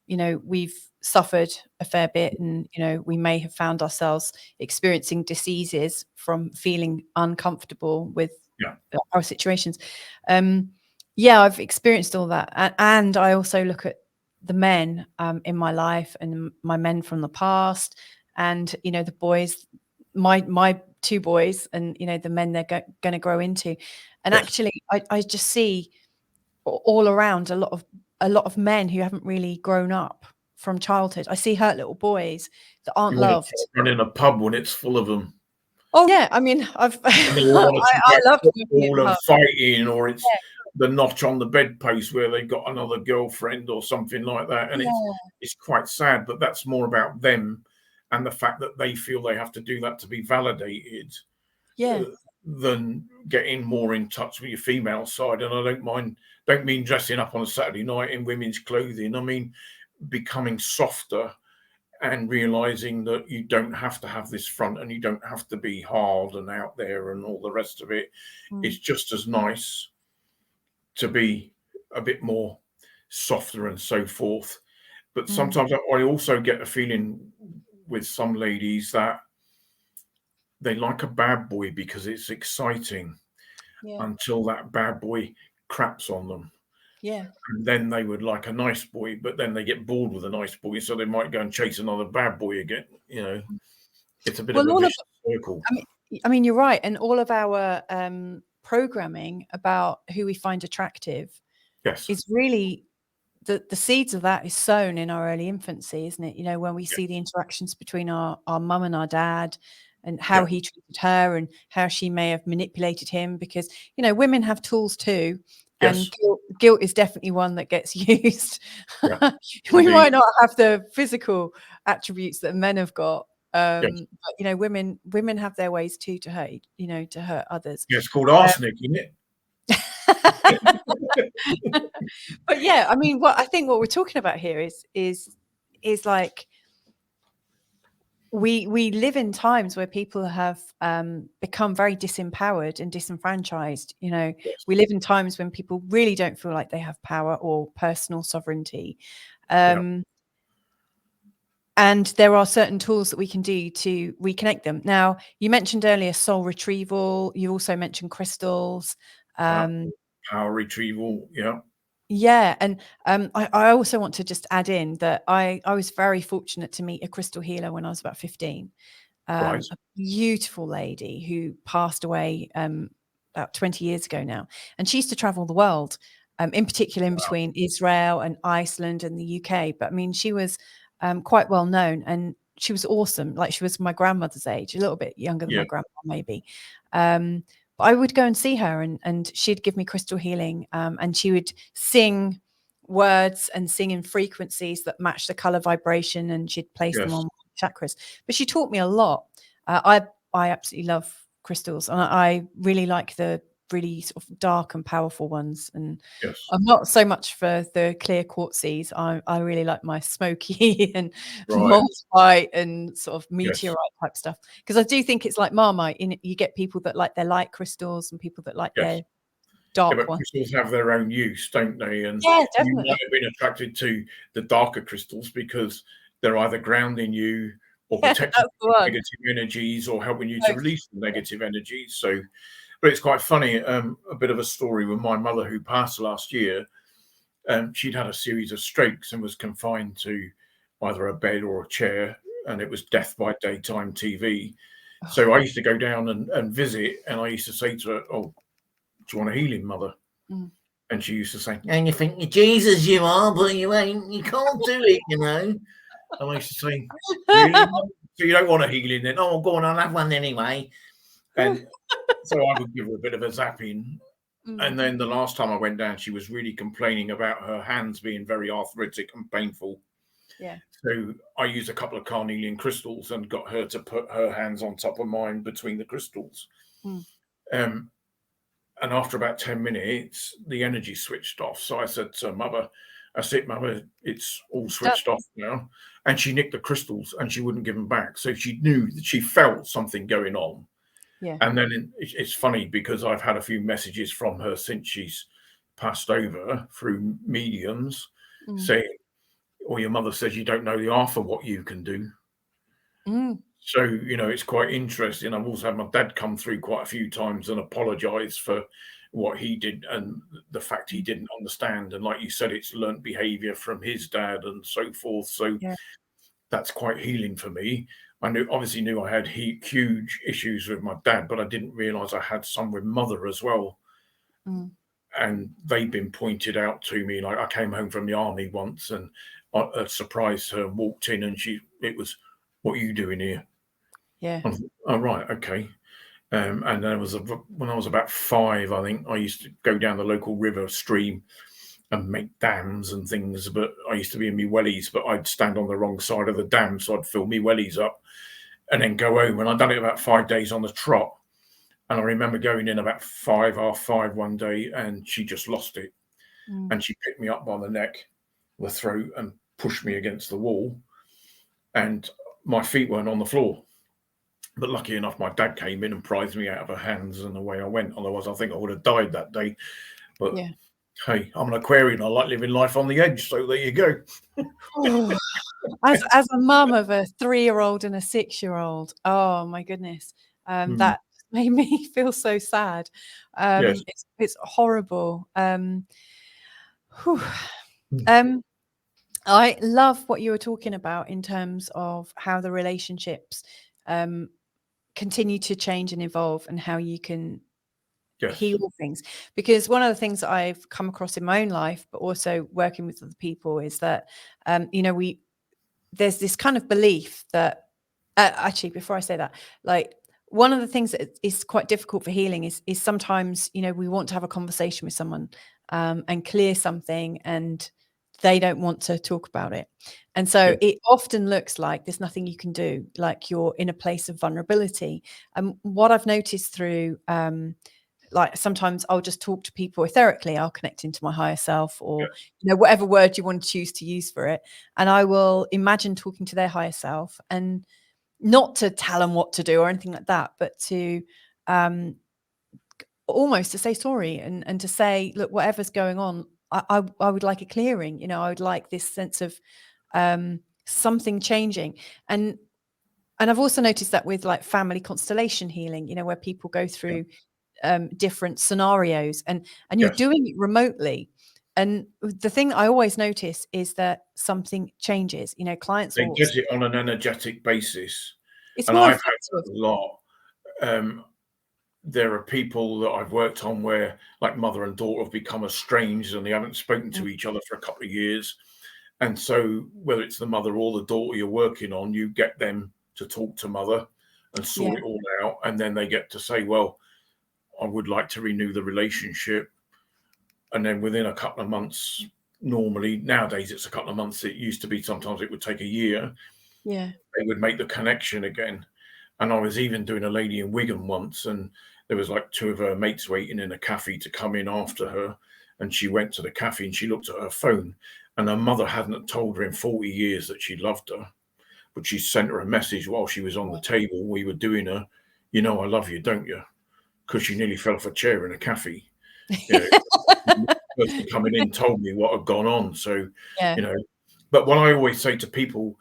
we've suffered a fair bit, and, we may have found ourselves experiencing diseases from feeling uncomfortable with our situations. I've experienced all that. And I also look at the men in my life and my men from the past, and, the boys, my two boys, and, the men they're going to grow into. And actually, I just see all around a lot of men who haven't really grown up from childhood. I see hurt little boys that aren't loved. Run in a pub when it's full of them. Oh yeah, I mean, I love football and fighting, or it's the notch on the bedpost where they've got another girlfriend or something like that, and it's quite sad. But that's more about them and the fact that they feel they have to do that to be validated. Than getting more in touch with your female side. And I don't mean dressing up on a Saturday night in women's clothing. I mean becoming softer and realizing that you don't have to have this front, and you don't have to be hard and out there and all the rest of it. It's just as nice to be a bit more softer and so forth. But sometimes I also get a feeling with some ladies that they like a bad boy because it's exciting until that bad boy craps on them. And then they would like a nice boy, but then they get bored with a nice boy, so they might go and chase another bad boy again. It's a bit of a vicious circle. I mean, you're right. And all of our programming about who we find attractive is really the seeds of that is sown in our early infancy, isn't it? When we see the interactions between our mum and our dad, and how he treated her, and how she may have manipulated him, because, women have tools too. And guilt is definitely one that gets used. We might not have the physical attributes that men have got. But, women have their ways too to hurt, to hurt others. Yeah, it's called arsenic, isn't it? But I mean, what we're talking about here is like, we live in times where people have become very disempowered and disenfranchised. We live in times when people really don't feel like they have power or personal sovereignty. And there are certain tools that we can do to reconnect them. Now, you mentioned earlier soul retrieval. You also mentioned crystals. Power retrieval, and I also want to just add in that I was very fortunate to meet a crystal healer when I was about 15. A beautiful lady who passed away about 20 years ago now. And she used to travel the world, in particular in between Israel and Iceland and the UK. But I mean, she was quite well known, and she was awesome. Like, she was my grandmother's age, a little bit younger than my grandma maybe. But I would go and see her, and she'd give me crystal healing, and she would sing words and sing in frequencies that match the color vibration, and she'd place them on chakras. But she taught me a lot. I absolutely love crystals, and I really like the really sort of dark and powerful ones. And I'm not so much for the clear quartzies. I really like my smoky and malachite and sort of meteorite type stuff, because I do think it's like Marmite. You get people that like their light crystals and people that like their dark but ones. Crystals have their own use, don't they? And definitely. You might have been attracted to the darker crystals because they're either grounding you or protecting negative energies, or helping you to release the negative energies. So, but it's quite funny, a bit of a story with my mother, who passed last year. She'd had a series of strokes and was confined to either a bed or a chair, and it was death by daytime TV. So I used to go down and visit, and I used to say to her, "Oh, do you want a healing, Mother?" And she used to say, "And you think you're Jesus, you are, but you ain't. You can't do it, And I used to say, "Really? So you don't want a healing then? Oh, go on, I'll have one anyway." And so I would give her a bit of a zapping. And then the last time I went down, she was really complaining about her hands being very arthritic and painful. So I used a couple of carnelian crystals and got her to put her hands on top of mine between the crystals. And after about 10 minutes, the energy switched off. So I said to Mother, "That's it, Mother, it's all switched off now." And she nicked the crystals and she wouldn't give them back. So she knew that she felt something going on. Yeah. And then it's funny because I've had a few messages from her since she's passed over through mediums saying, "Or your mother says you don't know the half of what you can do." So, it's quite interesting. I've also had my dad come through quite a few times and apologise for what he did and the fact he didn't understand. And like you said, it's learnt behaviour from his dad and so forth. So that's quite healing for me. I obviously knew I had huge issues with my dad, but I didn't realise I had some with Mother as well. And they've been pointed out to me. Like I came home from the army once and I surprised her, walked in and it was, "What are you doing here?" Yeah. Oh, right. Okay. And there was when I was about 5, I think I used to go down the local river stream and make dams and things. But I used to be in me wellies, but I'd stand on the wrong side of the dam. So I'd fill me wellies up and then go home. And I'd done it about 5 days on the trot. And I remember going in about 5:30 one day and she just lost it. And she picked me up by the neck, the throat, and pushed me against the wall. And my feet weren't on the floor. But lucky enough, my dad came in and prized me out of her hands and away I went. Otherwise, I think I would have died that day. But hey, I'm an Aquarian. I like living life on the edge. So there you go. As a mum of a 3-year-old and a 6-year-old, oh my goodness, that made me feel so sad. Yes. It's horrible. I love what you were talking about in terms of how the relationships continue to change and evolve and how you can heal things. Because one of the things that I've come across in my own life, but also working with other people, is that, there's this kind of belief that, actually, before I say that, like, one of the things that is quite difficult for healing is sometimes, we want to have a conversation with someone and clear something, and they don't want to talk about it. And so it often looks like there's nothing you can do, like you're in a place of vulnerability. And what I've noticed through, like sometimes I'll just talk to people etherically, I'll connect into my higher self or, whatever word you want to choose to use for it. And I will imagine talking to their higher self, and not to tell them what to do or anything like that, but to almost to say sorry and to say, look, whatever's going on, I would like a clearing. I would like this sense of something changing. And I've also noticed that with like family constellation healing, where people go through different scenarios and you're doing it remotely. And the thing I always notice is that something changes. Clients They will get it on an energetic basis. It's And more I've had effective. a lot. There are people that I've worked on where like mother and daughter have become estranged and they haven't spoken to each other for a couple of years. And so whether it's the mother or the daughter you're working on, you get them to talk to mother and sort it all out. And then they get to say, well, I would like to renew the relationship. And then within a couple of months, normally nowadays it's a couple of months. It used to be sometimes it would take a year. Yeah. They would make the connection again. And I was even doing a lady in Wigan once, and there was like 2 of her mates waiting in a cafe to come in after her. And she went to the cafe and she looked at her phone, and her mother hadn't told her in 40 years that she loved her. But she sent her a message while she was on the table. We were doing her, I love you, don't you? Because she nearly fell off a chair in a cafe. The person coming in told me what had gone on. So, but what I always say to people,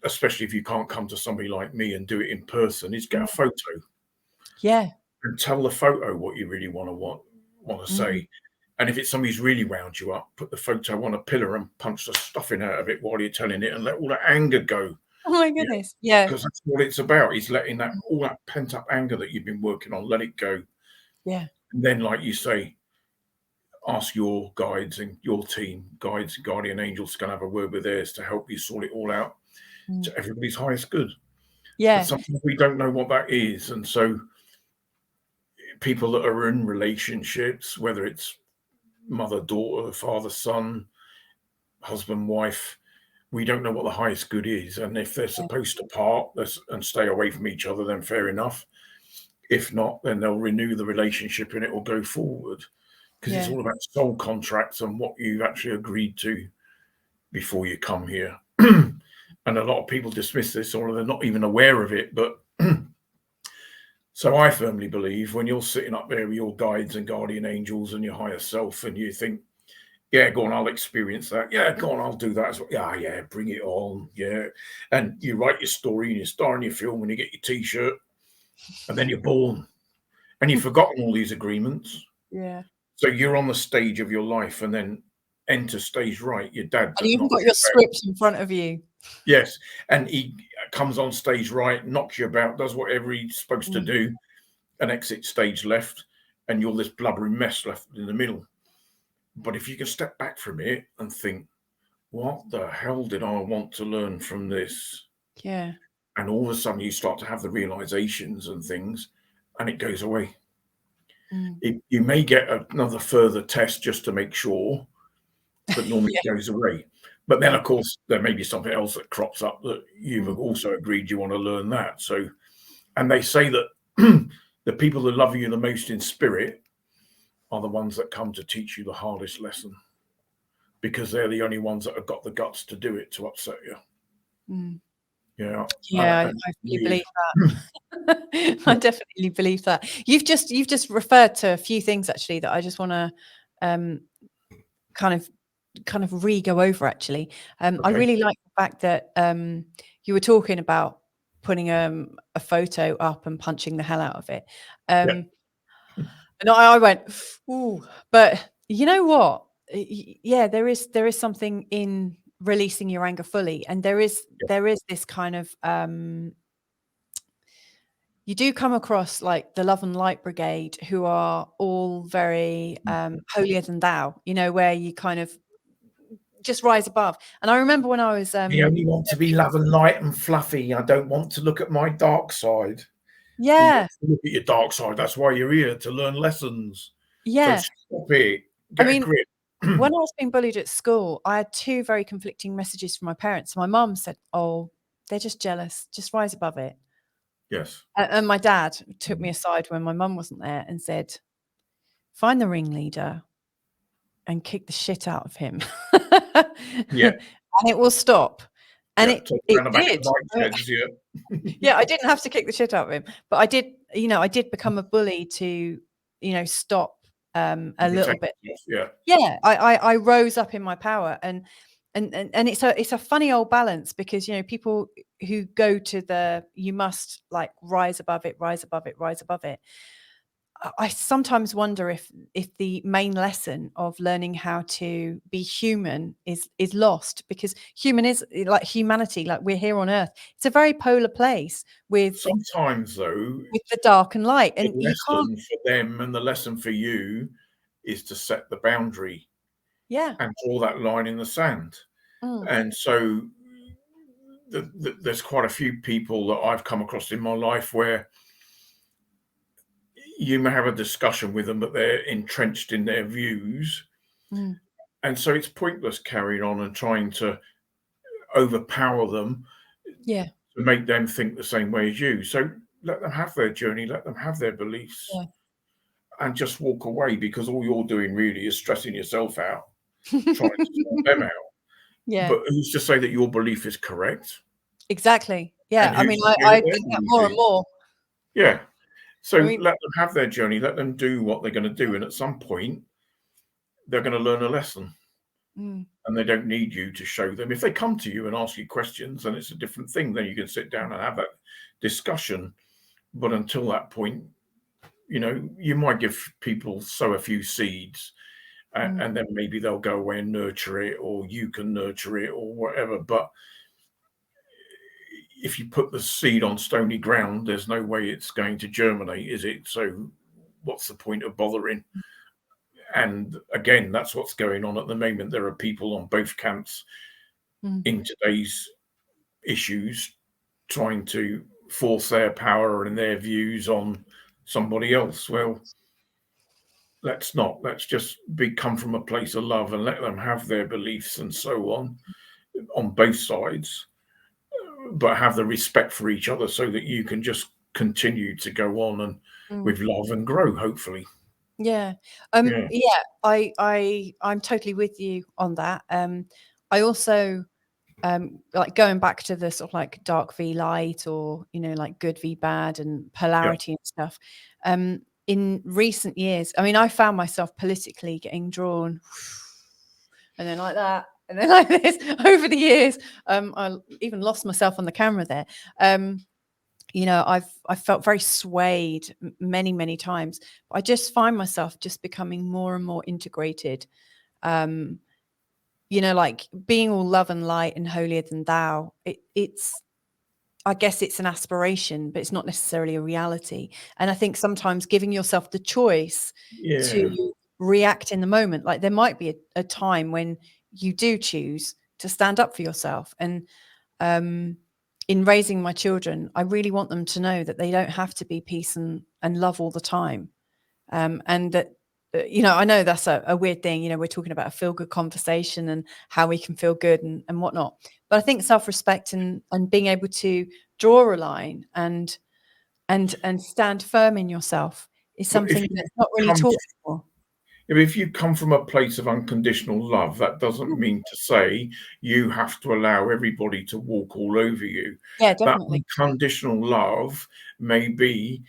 especially if you can't come to somebody like me and do it in person, is get a photo. Yeah. And tell the photo what you really want to say. And if it's somebody who's really wound you up, put the photo on a pillar and punch the stuffing out of it while you're telling it and let all that anger go. Oh my goodness. Yeah. Because that's what it's about, is letting that all that pent up anger that you've been working on, let it go. Yeah. And then, like you say, ask your guides and your team, guides, guardian angels, can have a word with theirs to help you sort it all out to everybody's highest good. Yeah. But sometimes we don't know what that is. And so people that are in relationships, whether it's mother, daughter, father, son, husband, wife, we don't know what the highest good is. And if they're supposed to part and stay away from each other, then fair enough. If not, then they'll renew the relationship and it will go forward, because it's Yeah. all about soul contracts and what you've actually agreed to before you come here. And a lot of people dismiss this, or they're not even aware of it. But so I firmly believe when you're sitting up there with your guides and guardian angels and your higher self, and you think, yeah, go on, I'll experience that. Yeah, go on, I'll do that as well. Yeah, bring it on. Yeah. And you write your story and you star in your film and you get your T-shirt, and then you're born and you've forgotten all these agreements. Yeah. So you're on the stage of your life, and then enter stage right. Your dad And you've got your script in front of you. Yes. And he comes on stage right, knocks you about, does whatever he's supposed to do, and exits stage left, and you're this blubbering mess left in the middle. But if you can step back from it and think, what the hell did I want to learn from this? Yeah. And all of a sudden you start to have the realizations and things, and it goes away. You may get another further test just to make sure, but normally it goes away. But then, of course, there may be something else that crops up that you've also agreed you want to learn that. So, and they say that the people that love you the most in spirit are the ones that come to teach you the hardest lesson, because they're the only ones that have got the guts to do it, to upset you. Yeah, I really believe that. I definitely believe that. You've just referred to a few things actually that I just want to kind of re-go over actually. Okay. I really like the fact that you were talking about putting a photo up and punching the hell out of it. And I went, ooh, but you know what? Yeah, there is something in releasing your anger fully, and there is this kind of you do come across like the love and light brigade, who are all very holier than thou, you know, where you kind of just rise above. And I remember when I was I only want to be love and light and fluffy. I don't want to look at my dark side. Yeah, look at your dark side. That's why you're here, to learn lessons. Yeah, so stop it. Get a grip. When I was being bullied at school, I had two very conflicting messages from my parents. My mum said, "Oh, they're just jealous. Just rise above it." Yes. And my dad took me aside when my mum wasn't there and said, "Find the ringleader and kick the shit out of him." Yeah. And it will stop. And it did. Yeah, I didn't have to kick the shit out of him, but I did, I did become a bully to, stop a little bit. I rose up in my power, and it's a funny old balance, because people who go to the you must like rise above it. I sometimes wonder if the main lesson of learning how to be human is lost, because human is like humanity, like we're here on earth. It's a very polar place with sometimes though with the dark and light, and the lesson for them and the lesson for you is to set the boundary, and draw that line in the sand. And so there's quite a few people that I've come across in my life where you may have a discussion with them, but they're entrenched in their views. And so it's pointless carrying on and trying to overpower them to make them think the same way as you. So let them have their journey, let them have their beliefs, and just walk away, because all you're doing really is stressing yourself out, trying to sort them out. But who's to say that your belief is correct? Exactly. Yeah. I mean, I think that more and more. Yeah. So let them have their journey, let them do what they're going to do. And at some point, they're going to learn a lesson. And they don't need you to show them. If they come to you and ask you questions, then it's a different thing. Then you can sit down and have that discussion. But until that point, you might give people sow a few seeds, and then maybe they'll go away and nurture it, or you can nurture it, or whatever. But if you put the seed on stony ground, there's no way it's going to germinate, is it? So what's the point of bothering? And again, that's what's going on at the moment. There are people on both camps in today's issues trying to force their power and their views on somebody else. Well, let's not. Let's just come from a place of love and let them have their beliefs and so on both sides, but have the respect for each other so that you can just continue to go on and with love and grow, hopefully. Yeah. Yeah. I'm totally with you on that. I also like going back to the sort of like dark v light, or like good v bad and polarity and stuff. In recent years, I mean, I found myself politically getting drawn and then like that and then like this over the years. I even lost myself on the camera there. I've felt very swayed many times. But I just find myself just becoming more and more integrated. Like being all love and light and holier than thou. It's I guess it's an aspiration, but it's not necessarily a reality. And I think sometimes giving yourself the choice to react in the moment, like there might be a time when you do choose to stand up for yourself. And in raising my children, I really want them to know that they don't have to be peace and love all the time. And that, I know that's a weird thing. We're talking about a feel-good conversation and how we can feel good and whatnot. But I think self-respect and being able to draw a line and stand firm in yourself is something that's not really taught for. If you come from a place of unconditional love, that doesn't mean to say you have to allow everybody to walk all over you. Yeah, definitely. That unconditional love may be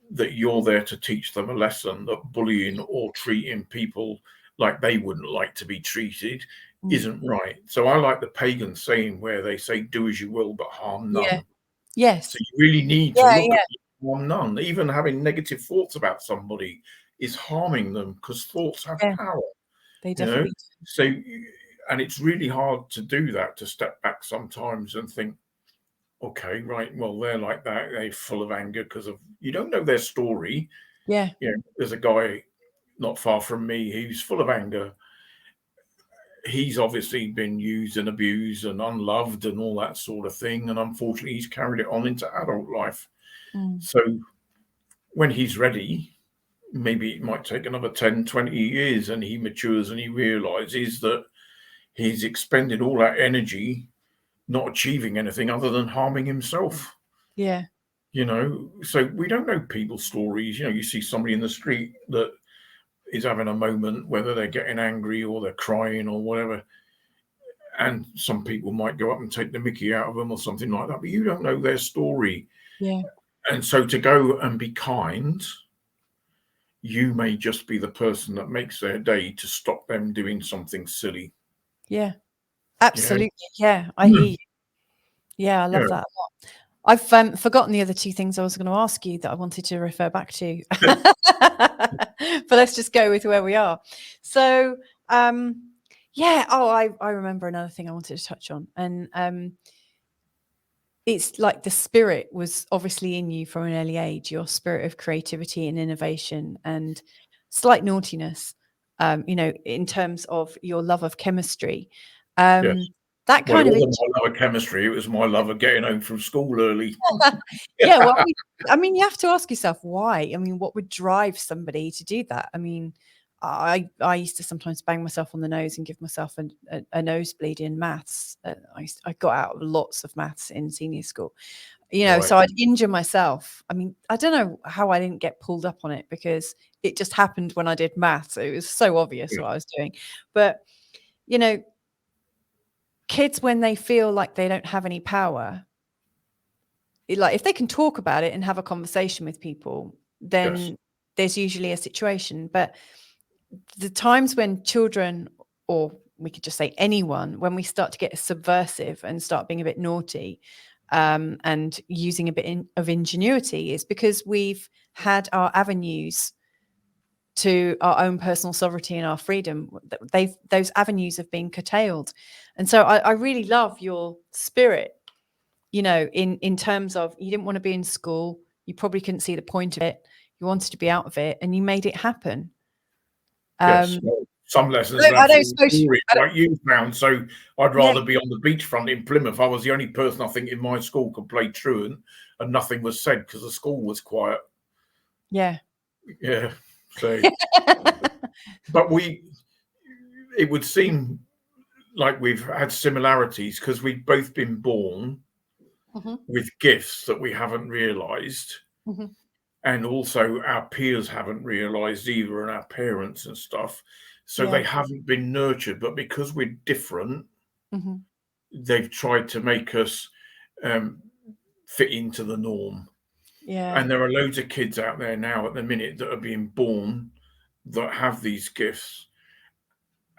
that you're there to teach them a lesson, that bullying or treating people like they wouldn't like to be treated isn't right. So I like the pagan saying where they say, do as you will, but harm none. Yeah. Yes. So you really need to look at harm none. Even having negative thoughts about somebody is harming them, because thoughts have power. They definitely do. So, and it's really hard to do that, to step back sometimes and think, okay, right, well, they're like that. They're full of anger because of, you don't know their story. Yeah. There's a guy not far from me who's full of anger. He's obviously been used and abused and unloved and all that sort of thing. And unfortunately, he's carried it on into adult life. So when he's ready, maybe it might take another 10, 20 years, and he matures and he realizes that he's expended all that energy not achieving anything other than harming himself. Yeah. So we don't know people's stories. You see somebody in the street that is having a moment, whether they're getting angry or they're crying or whatever, and some people might go up and take the mickey out of them or something like that, but you don't know their story. Yeah. And so to go and be kind, you may just be the person that makes their day to stop them doing something silly. Yeah, absolutely. Yeah, I hear you. Yeah, I love that a lot. I've forgotten the other two things I was going to ask you that I wanted to refer back to. But let's just go with where we are. So, I remember another thing I wanted to touch on. And it's like the spirit was obviously in you from an early age, your spirit of creativity and innovation and slight naughtiness, in terms of your love of chemistry. That kind of, it wasn't my love of chemistry, it was my love of getting home from school early. Yeah, well, I mean, you have to ask yourself why. I mean, what would drive somebody to do that? I mean, I used to sometimes bang myself on the nose and give myself a nosebleed in maths. I got out of lots of maths in senior school, so I'd injure myself. I mean, I don't know how I didn't get pulled up on it, because it just happened when I did maths. It was so obvious what I was doing. But, kids, when they feel like they don't have any power, like if they can talk about it and have a conversation with people, then there's usually a situation. But the times when children, or we could just say anyone, when we start to get subversive and start being a bit naughty and using a bit of ingenuity, is because we've had our avenues to our own personal sovereignty and our freedom. Those avenues have been curtailed. And so I really love your spirit, in terms of, you didn't want to be in school. You probably couldn't see the point of it. You wanted to be out of it, and you made it happen. Yes, well, some lessons like you found. So I'd rather be on the beachfront in Plymouth. I was the only person, I think, in my school could play truant, and nothing was said because the school was quiet. Yeah. So, but it would seem like we've had similarities, because we've both been born with gifts that we haven't realized. And also our peers haven't realized either, and our parents and stuff. So Yeah. they haven't been nurtured. But because we're different, they've tried to make us fit into the norm. Yeah. And there are loads of kids out there now at the minute that are being born that have these gifts.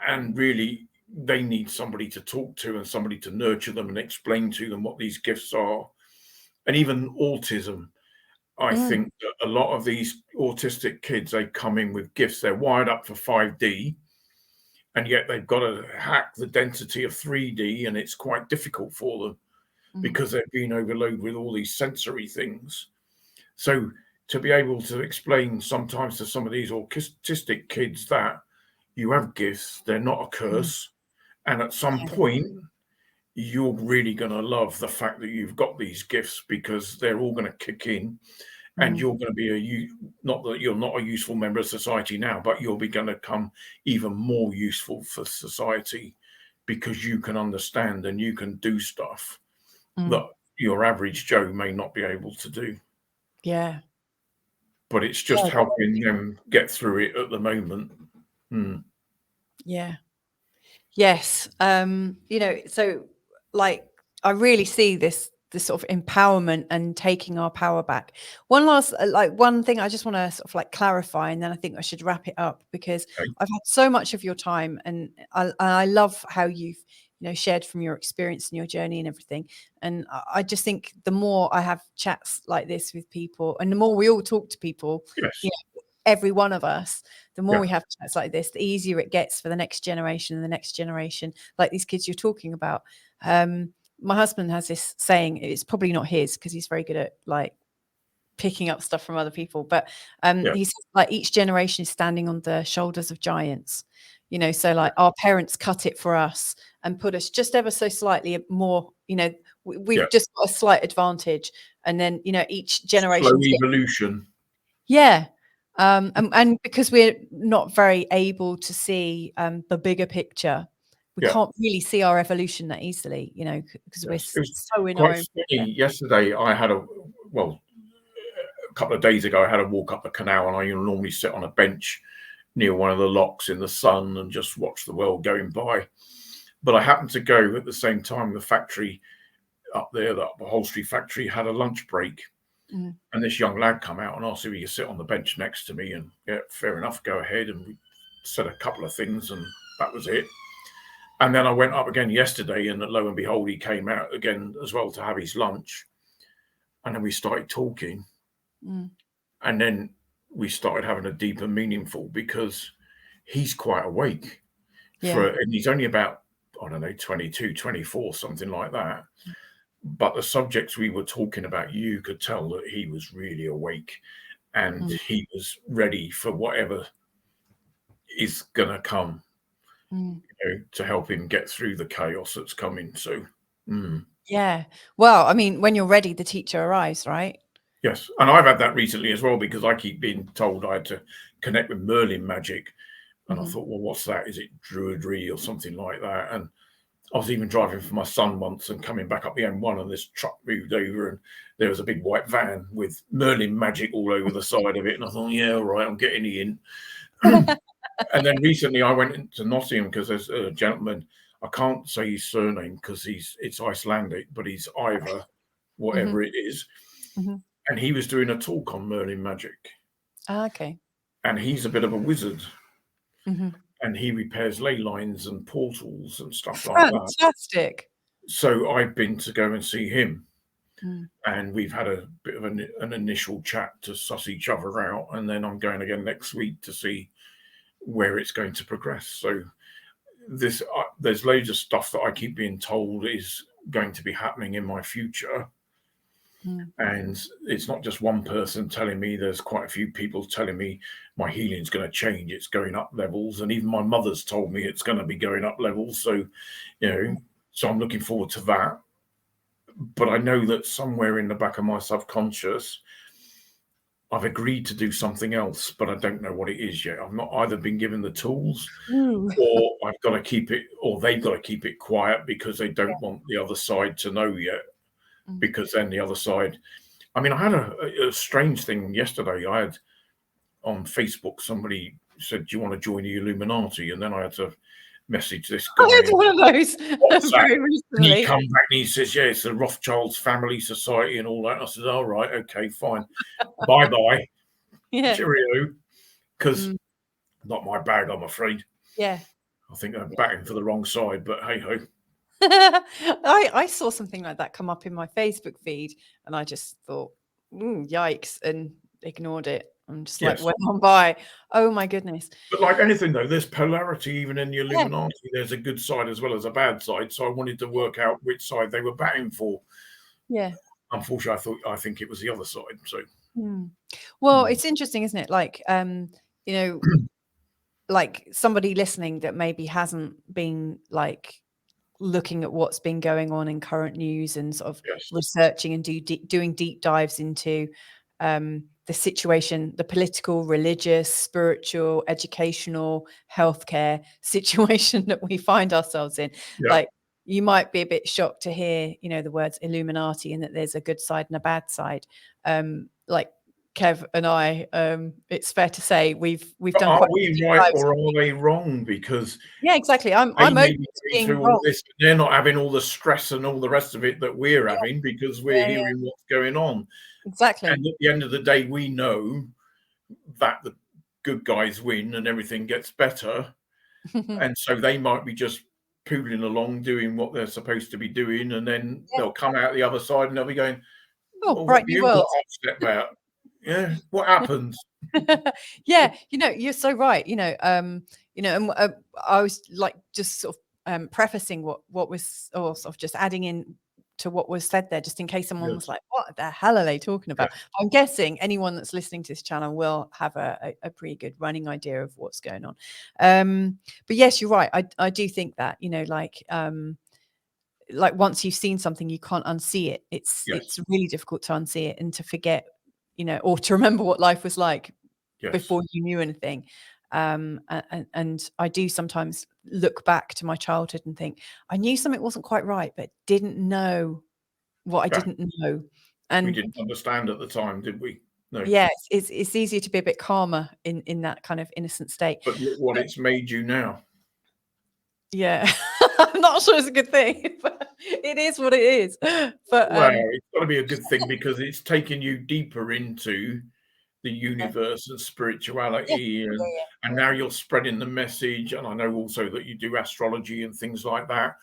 And really, they need somebody to talk to and somebody to nurture them and explain to them what these gifts are. And even autism. I think that a lot of these autistic kids, they come in with gifts. They're wired up for 5D, and yet they've got to hack the density of 3D, and it's quite difficult for them because they're being overloaded with all these sensory things. So to be able to explain sometimes to some of these autistic kids that you have gifts, they're not a curse, and at some point you're really going to love the fact that you've got these gifts, because they're all going to kick in. And you're going to be not that you're not a useful member of society now, but you'll be going to become even more useful for society, because you can understand and you can do stuff that your average Joe may not be able to do. Yeah. But it's just helping them get through it at the moment. Yeah. Yes. So like, I really see this sort of empowerment and taking our power back. One last, one thing I just want to sort of like clarify, and then I think I should wrap it up, because I've had so much of your time, and I love how you've, shared from your experience and your journey and everything. And I just think the more I have chats like this with people, and the more we all talk to people, every one of us, the more we have chats like this, the easier it gets for the next generation and the next generation, like these kids you're talking about. My husband has this saying, it's probably not his because he's very good at like picking up stuff from other people, but he says like each generation is standing on the shoulders of giants, so like our parents cut it for us and put us just ever so slightly more, we've just got a slight advantage, and then each generation, slow evolution. And because we're not very able to see the bigger picture, we can't really see our evolution that easily, because we're so in our own. Yesterday, I had a couple of days ago, I had a walk up the canal, and I normally sit on a bench near one of the locks in the sun and just watch the world going by. But I happened to go at the same time, the factory up there, the upholstery factory, had a lunch break. And this young lad come out and asked if he could sit on the bench next to me, and fair enough, go ahead. And we said a couple of things, and that was it. And then I went up again yesterday, and lo and behold, he came out again as well to have his lunch. And then we started talking. And then we started having a deeper meaningful, because he's quite awake. And he's only about, I don't know, 22, 24, something like that. But the subjects we were talking about, you could tell that he was really awake, and he was ready for whatever is going to come, to help him get through the chaos that's coming. So, yeah. Well, I mean, when you're ready, the teacher arrives, right? Yes. And I've had that recently as well, because I keep being told I had to connect with Merlin magic. And I thought, well, what's that? Is it druidry or something like that? And I was even driving for my son once and coming back up the M1, and this truck moved over, and there was a big white van with Merlin magic all over the side of it. And I thought, yeah, all right, I'm getting in. And then recently I went into Nottingham, because there's a gentleman, I can't say his surname because it's Icelandic, but he's Ivor, whatever it is. And he was doing a talk on Merlin magic. Okay. And he's a bit of a wizard. And he repairs ley lines and portals and stuff like that. Fantastic. So I've been to go and see him. And we've had a bit of an initial chat to suss each other out. And then I'm going again next week to see where it's going to progress. So there's loads of stuff that I keep being told is going to be happening in my future. And it's not just one person telling me, there's quite a few people telling me my healing's going to change, it's going up levels, and even my mother's told me it's going to be going up levels. So so I'm looking forward to that. But I know that somewhere in the back of my subconscious, I've agreed to do something else, but I don't know what it is yet. I've not either been given the tools or I've got to keep it, or they've got to keep it quiet, because they don't want the other side to know yet. Because then the other side, I mean, I had a strange thing yesterday. I had on Facebook, somebody said, "Do you want to join the Illuminati?" And then I had to message this guy I had one of those WhatsApp, very and he recently. come back and he says, "Yeah, it's the Rothschilds Family Society and all that." I said, "All right, okay, fine, bye bye, Yeah. cheerio," because Mm, not my bag, I'm afraid. yeah. I think I'm batting for the wrong side, but hey ho. I saw something like that come up in my Facebook feed, and I just thought, yikes, and ignored it. I'm just like, Yes, went on by. Oh my goodness. but like anything though, there's polarity even in the Yeah. Illuminati. There's a good side as well as a bad side. So I wanted to work out which side they were batting for. Yeah. Unfortunately, I think it was the other side. So Well, it's interesting, isn't it? Like, you know, like somebody listening that maybe hasn't been like looking at what's been going on in current news and sort of yes, researching and doing deep dives into the situation, the political, religious, spiritual, educational, healthcare situation that we find ourselves in. yeah. Like, you might be a bit shocked to hear, the words Illuminati and that there's a good side and a bad side. Like Kev and I, it's fair to say we've But done are quite a we few right dives. or are they wrong? Because Yeah, exactly. I'm they open may be to going being through all wrong. this, but they're not having all the stress and all the rest of it that we're having because we're Yeah, hearing what's going on. exactly. And at the end of the day, we know that the good guys win and everything gets better. And so they might be just poodling along doing what they're supposed to be doing. And then Yeah. they'll come out the other side and they'll be going, Oh, "Well, what bright new you world. got upset about? Yeah, what happens?" Yeah, you're so right. And I was like just sort of prefacing what was, or sort of just adding in to what was said there, just in case someone was Yes, like, "What the hell are they talking about?" yes, I'm guessing anyone that's listening to this channel will have a pretty good running idea of what's going on. But yes, you're right. I do think that like once you've seen something, you can't unsee it. It's yes, really difficult to unsee it and to forget, or to remember what life was like yes. before you knew anything. And I do sometimes look back to my childhood and think, I knew something wasn't quite right, but didn't know what I Yeah, didn't know. we And didn't understand at the time, did we? No. yes, it's easier to be a bit calmer in that kind of innocent state. But look what it's made you now. Yeah. I'm not sure it's a good thing, but it is what it is. But Well, it's got to be a good thing because it's taken you deeper into the yeah, universe and yeah, spirituality, and now you're spreading the message. And I know also that you do astrology and things like that.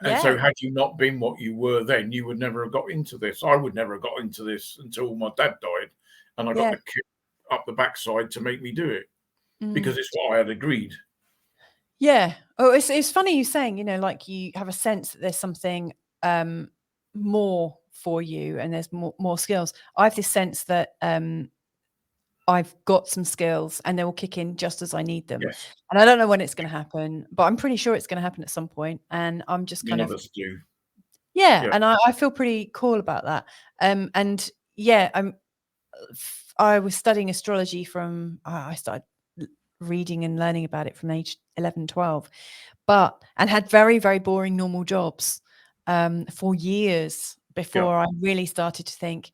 And yeah, so, had you not been what you were then, you would never have got into this. I would never have got into this until my dad died, and I got yeah. the kick up the backside to make me do it Mm. because it's what I had agreed. Yeah. Oh, it's funny you saying, like you have a sense that there's something more for you and there's more skills. I have this sense that I've got some skills and they will kick in just as I need them. Yes, And I don't know when it's going to happen, but I'm pretty sure it's going to happen at some point. And I'm just none kind of of, us do. yeah. Yeah, And I feel pretty cool about that. And yeah, I was studying astrology from, I started reading and learning about it from age 11, 12, and had very, very boring normal jobs for years yeah, before I really started to think,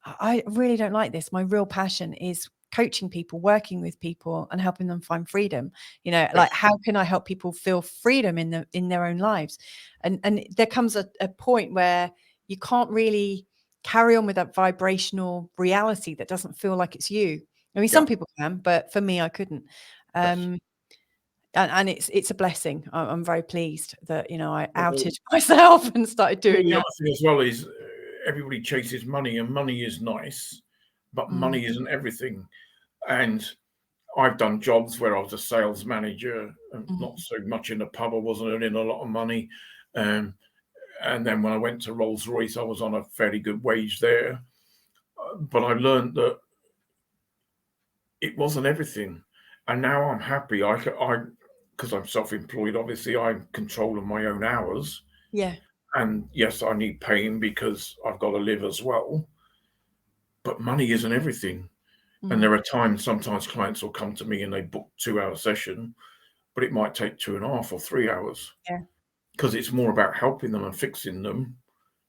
I really don't like this. My real passion is coaching people, working with people and helping them find freedom. Like, yes, how can I help people feel freedom in their own lives? And there comes a point where you can't really carry on with that vibrational reality that doesn't feel like it's you. I mean, yeah, some people can, but for me, I couldn't. yes. Um, and it's a blessing. I'm very pleased that I Well, outed myself and started well, doing the that. other thing as well is everybody chases money, and money is nice, but Mm, money isn't everything. And I've done jobs where I was a sales manager, not mm, so much in the pub. I wasn't earning a lot of money. Um, and then when I went to Rolls Royce, I was on a fairly good wage there. But I learned that it wasn't everything. And now I'm happy. Because I'm self-employed, obviously, I'm controlling my own hours. yeah. And yes, I need paying because I've got to live as well. But money isn't everything. And Mm, there are times, sometimes clients will come to me and they book 2 hour session, but it might take 2.5 or 3 hours yeah. because it's more about helping them and fixing them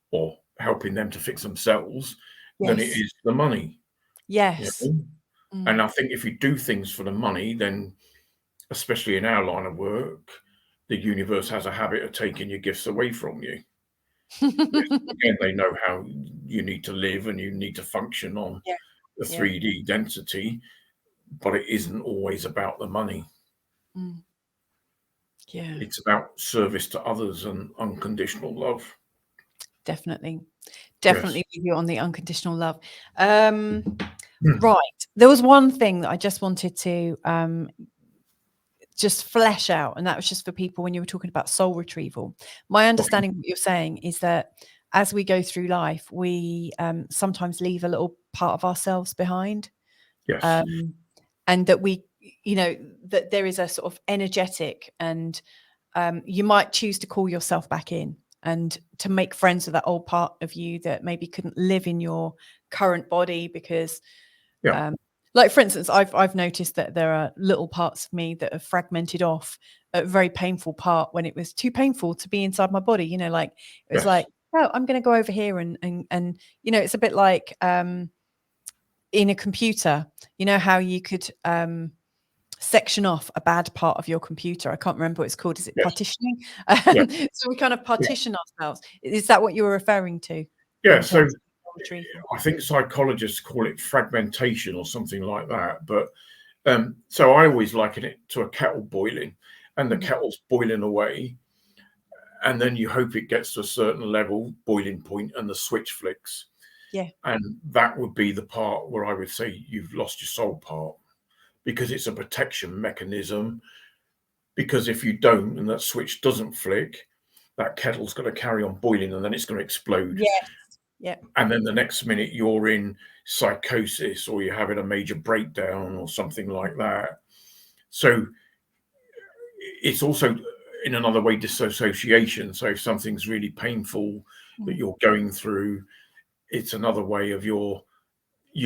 or helping them to fix themselves than it Yes. is the money. Yes. And I think if you do things for the money, then, especially in our line of work, the universe has a habit of taking your gifts away from you. Yes, again, they know how you need to live and you need to function on Yeah. the 3D density, but it isn't always about the money. Yeah. It's about service to others and unconditional love. Definitely. Yes. Definitely with you on the unconditional love. Right. There was one thing that I just wanted to just flesh out, and that was just for people when you were talking about soul retrieval. My understanding of what you're saying is that as we go through life, we sometimes leave a little part of ourselves behind. Yes. And that we, that there is a sort of energetic, and you might choose to call yourself back in and to make friends with that old part of you that maybe couldn't live in your current body because like, for instance, I've noticed that there are little parts of me that have fragmented off at a very painful part when it was too painful to be inside my body. Like it was like, oh, I'm going to go over here and it's a bit like in a computer. You know how you could section off a bad part of your computer. I can't remember what it's called. Is it partitioning? So we kind of partition ourselves. Is that what you were referring to? Yeah. So I think psychologists call it fragmentation or something like that. But so I always liken it to a kettle boiling, and the kettle's boiling away, and then you hope it gets to a certain level, boiling point, and the switch flicks. Yeah. And that would be the part where I would say you've lost your soul part, because it's a protection mechanism. Because if you don't, and that switch doesn't flick, that kettle's going to carry on boiling, and then it's going to explode. Yes. Yeah. And then the next minute you're in psychosis, or you're having a major breakdown or something like that. So it's also, in another way, disassociation. So if something's really painful that you're going through, it's another way of you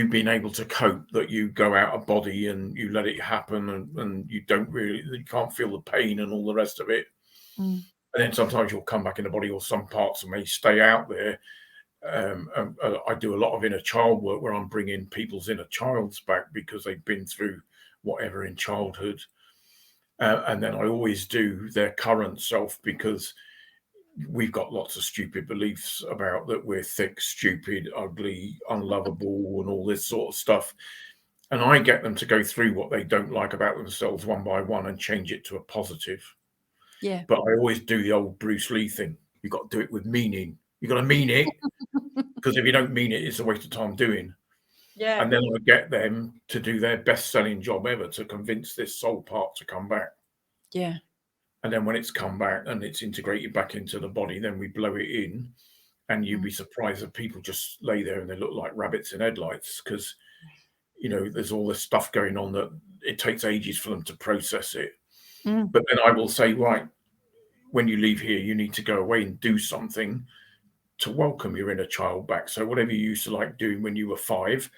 being able to cope, that you go out of body and you let it happen, and you can't feel the pain and all the rest of it. And then sometimes you'll come back in the body, or some parts may stay out there. I do a lot of inner child work where I'm bringing people's inner childs back because they've been through whatever in childhood. And then I always do their current self, because we've got lots of stupid beliefs about that we're thick, stupid, ugly, unlovable, and all this sort of stuff. And I get them to go through what they don't like about themselves one by one and change it to a positive. Yeah. But I always do the old Bruce Lee thing. You've got to do it with meaning. You've got to mean it, because if you don't mean it, it's a waste of time doing. Yeah. And then I get them to do their best-selling job ever to convince this soul part to come back. Yeah. And then when it's come back and it's integrated back into the body, then we blow it in, and you'd be surprised that people just lay there and they look like rabbits in headlights, because there's all this stuff going on that it takes ages for them to process it. But then I will say, right, when you leave here, you need to go away and do something to welcome your inner child back. So whatever you used to like doing when you were 5,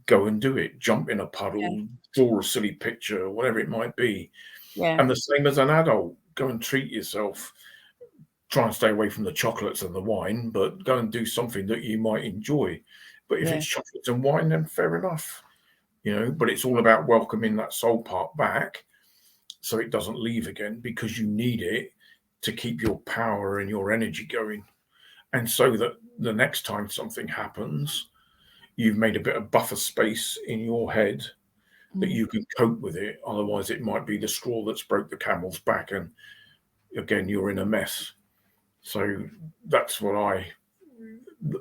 go and do it. Jump in a puddle, draw a silly picture, or whatever it might be. Yeah. And the same as an adult, go and treat yourself. Try and stay away from the chocolates and the wine, but go and do something that you might enjoy. But if it's chocolates and wine, then fair enough. But it's all about welcoming that soul part back so it doesn't leave again, because you need it to keep your power and your energy going. And so that the next time something happens, you've made a bit of buffer space in your head that you can cope with it. Otherwise, it might be the straw that's broke the camel's back, and again, you're in a mess. So that's what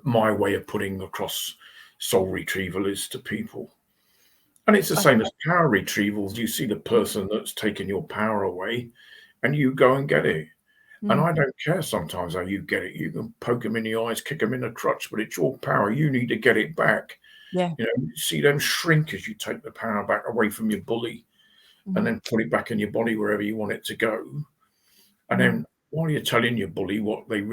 my way of putting across soul retrieval is to people. And it's the same as power retrievals. You see the person that's taken your power away, and you go and get it. And I don't care sometimes how you get it. You can poke them in the eyes, kick them in the crotch, but it's your power. You need to get it back. Yeah. See them shrink as you take the power back away from your bully, and then put it back in your body wherever you want it to go. And then while you're telling your bully what you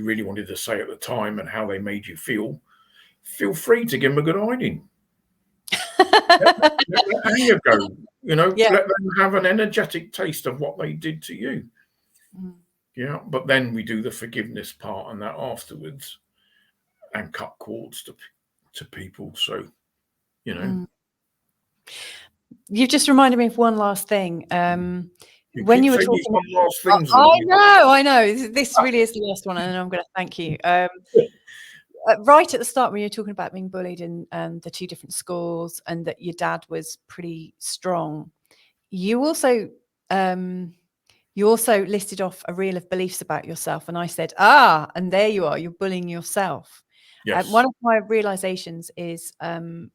really wanted to say at the time and how they made you feel free to give them a good hiding. Let anger go. Let them have an energetic taste of what they did to you. But then we do the forgiveness part and that afterwards, and cut cords to people. So, you know, You've just reminded me of one last thing. you When keep you were saying these talking, one last things. I know. This really is the last one, and I'm going to thank you. Right at the start, when you were talking about being bullied in the 2 different schools, and that your dad was pretty strong, you also listed off a reel of beliefs about yourself, and I said, and there you are, you're bullying yourself. Yes. One of my realizations is, and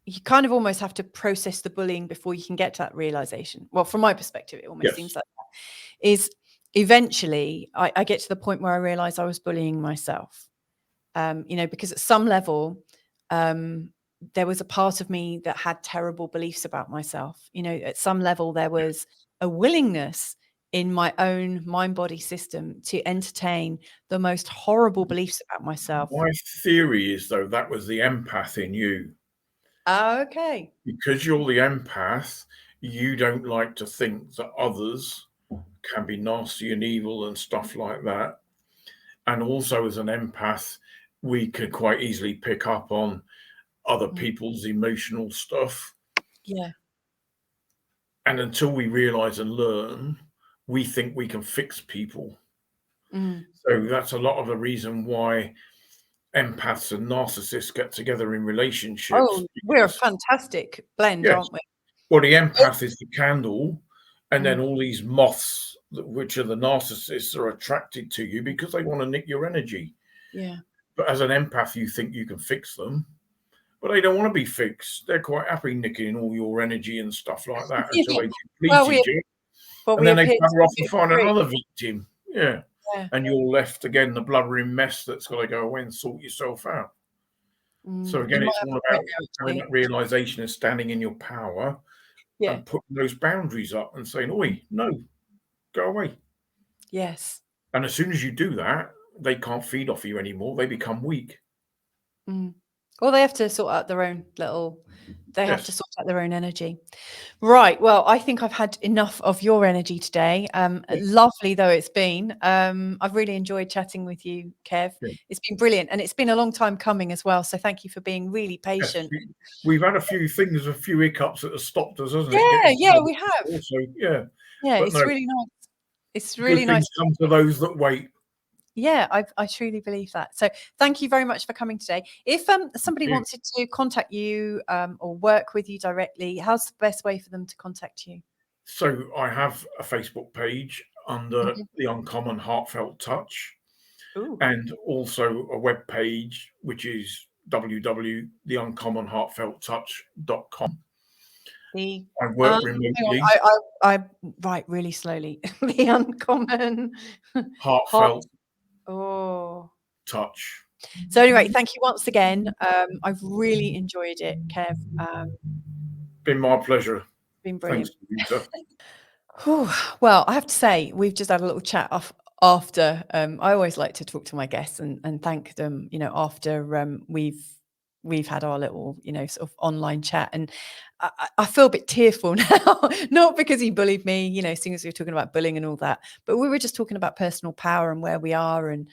you kind of almost have to process the bullying before you can get to that realization. Well, from my perspective, it almost seems like that. Is eventually I get to the point where I realize I was bullying myself. Because at some level, there was a part of me that had terrible beliefs about myself. At some level, there was a willingness in my own mind-body system to entertain the most horrible beliefs about myself. My theory is, though, that was the empath in you. Okay. Because you're the empath, you don't like to think that others can be nasty and evil and stuff like that. And also, as an empath, we could quite easily pick up on other people's emotional stuff. Yeah. And until we realize and learn, we think we can fix people. So that's a lot of the reason why empaths and narcissists get together in relationships. Oh, we're a fantastic blend, aren't we? Well, the empath is the candle, and then all these moths, which are the narcissists, are attracted to you because they want to nick your energy. Yeah. But as an empath, you think you can fix them, but they don't want to be fixed. They're quite happy nicking all your energy and stuff like that until they depleted you. And then they cover off and find another victim. Yeah. And you're left again, the blubbering mess that's got to go away and sort yourself out. So again, it's all about having that realization and standing in your power and putting those boundaries up and saying, oi, no, go away. Yes. And as soon as you do that, they can't feed off you anymore. They become weak. Well, they have to sort out their own have to sort out their own energy. Right. Well, I think I've had enough of your energy today. Lovely though it's been. I've really enjoyed chatting with you, Kev. It's been brilliant, and it's been a long time coming as well. So thank you for being really patient. Yes, we've had a few hiccups that have stopped us, hasn't it? Yeah, we have. Also, yeah, it's really nice. It's really nice. Things come to those that wait. Yeah, I truly believe that. So thank you very much for coming today. If somebody wanted to contact you or work with you directly, how's the best way for them to contact you? So I have a Facebook page under The Uncommon Heartfelt Touch. Ooh. And also a web page, which is www.theuncommonheartfelttouch.com. I work remotely. I write really slowly. The Uncommon Heartfelt Touch. So anyway, thank you once again. I've really enjoyed it, Kev. Been my pleasure. Been brilliant. Thanks, Louisa. Well, I have to say, we've just had a little chat after. I always like to talk to my guests and thank them, after we've had our little, sort of online chat. And I feel a bit tearful now, not because he bullied me, seeing as we were talking about bullying and all that, but we were just talking about personal power and where we are and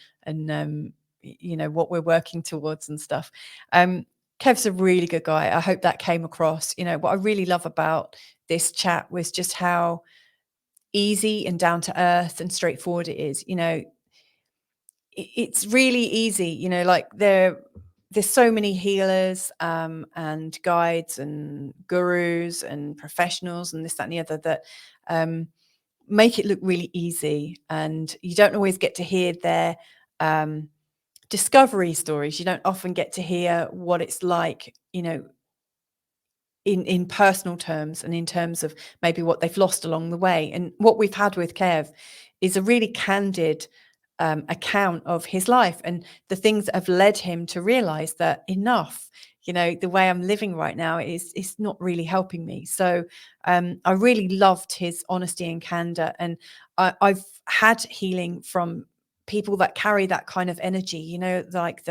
what we're working towards and stuff. Kev's a really good guy. I hope that came across. What I really love about this chat was just how easy and down to earth and straightforward it is. It's really easy, like there's so many healers and guides and gurus and professionals and this, that, and the other that make it look really easy, and you don't always get to hear their discovery stories. You don't often get to hear what it's like, in personal terms and in terms of maybe what they've lost along the way. And what we've had with Kev is a really candid account of his life and the things that have led him to realize that enough, the way I'm living right now is not really helping me. So I really loved his honesty and candor, and I've had healing from people that carry that kind of energy, like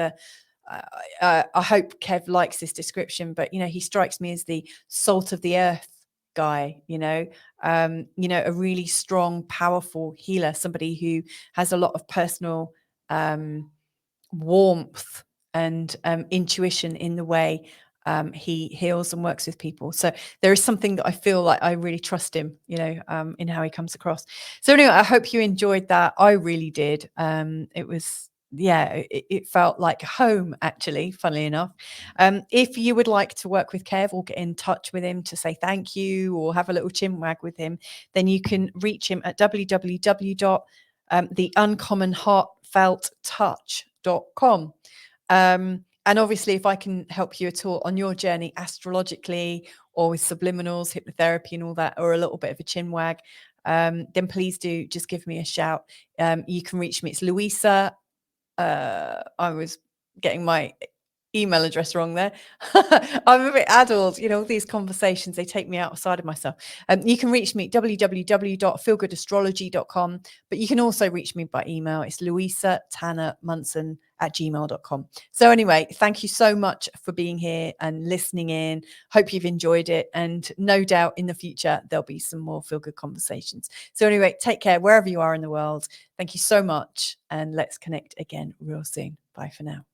I hope Kev likes this description, but he strikes me as the salt of the earth guy, a really strong, powerful healer, somebody who has a lot of personal warmth and intuition in the way he heals and works with people. So there is something that I feel like I really trust him, in how he comes across. So anyway, I hope you enjoyed that. I really did. It was, it felt like home, actually, funnily enough. If you would like to work with Kev or get in touch with him to say thank you or have a little chinwag with him, then you can reach him at theuncommonheartfelttouch.com. And obviously, if I can help you at all on your journey astrologically or with subliminals, hypnotherapy and all that, or a little bit of a chinwag, then please do just give me a shout. You can reach me. It's Louisa. I was getting my email address wrong there. I'm a bit addled, these conversations, they take me outside of myself. You can reach me at www.feelgoodastrology.com, but you can also reach me by email. It's louisatannermunson@gmail.com. So anyway, thank you so much for being here and listening in. Hope you've enjoyed it, and no doubt in the future there'll be some more feel good conversations. So anyway, take care wherever you are in the world. Thank you so much, and let's connect again real soon. Bye for now.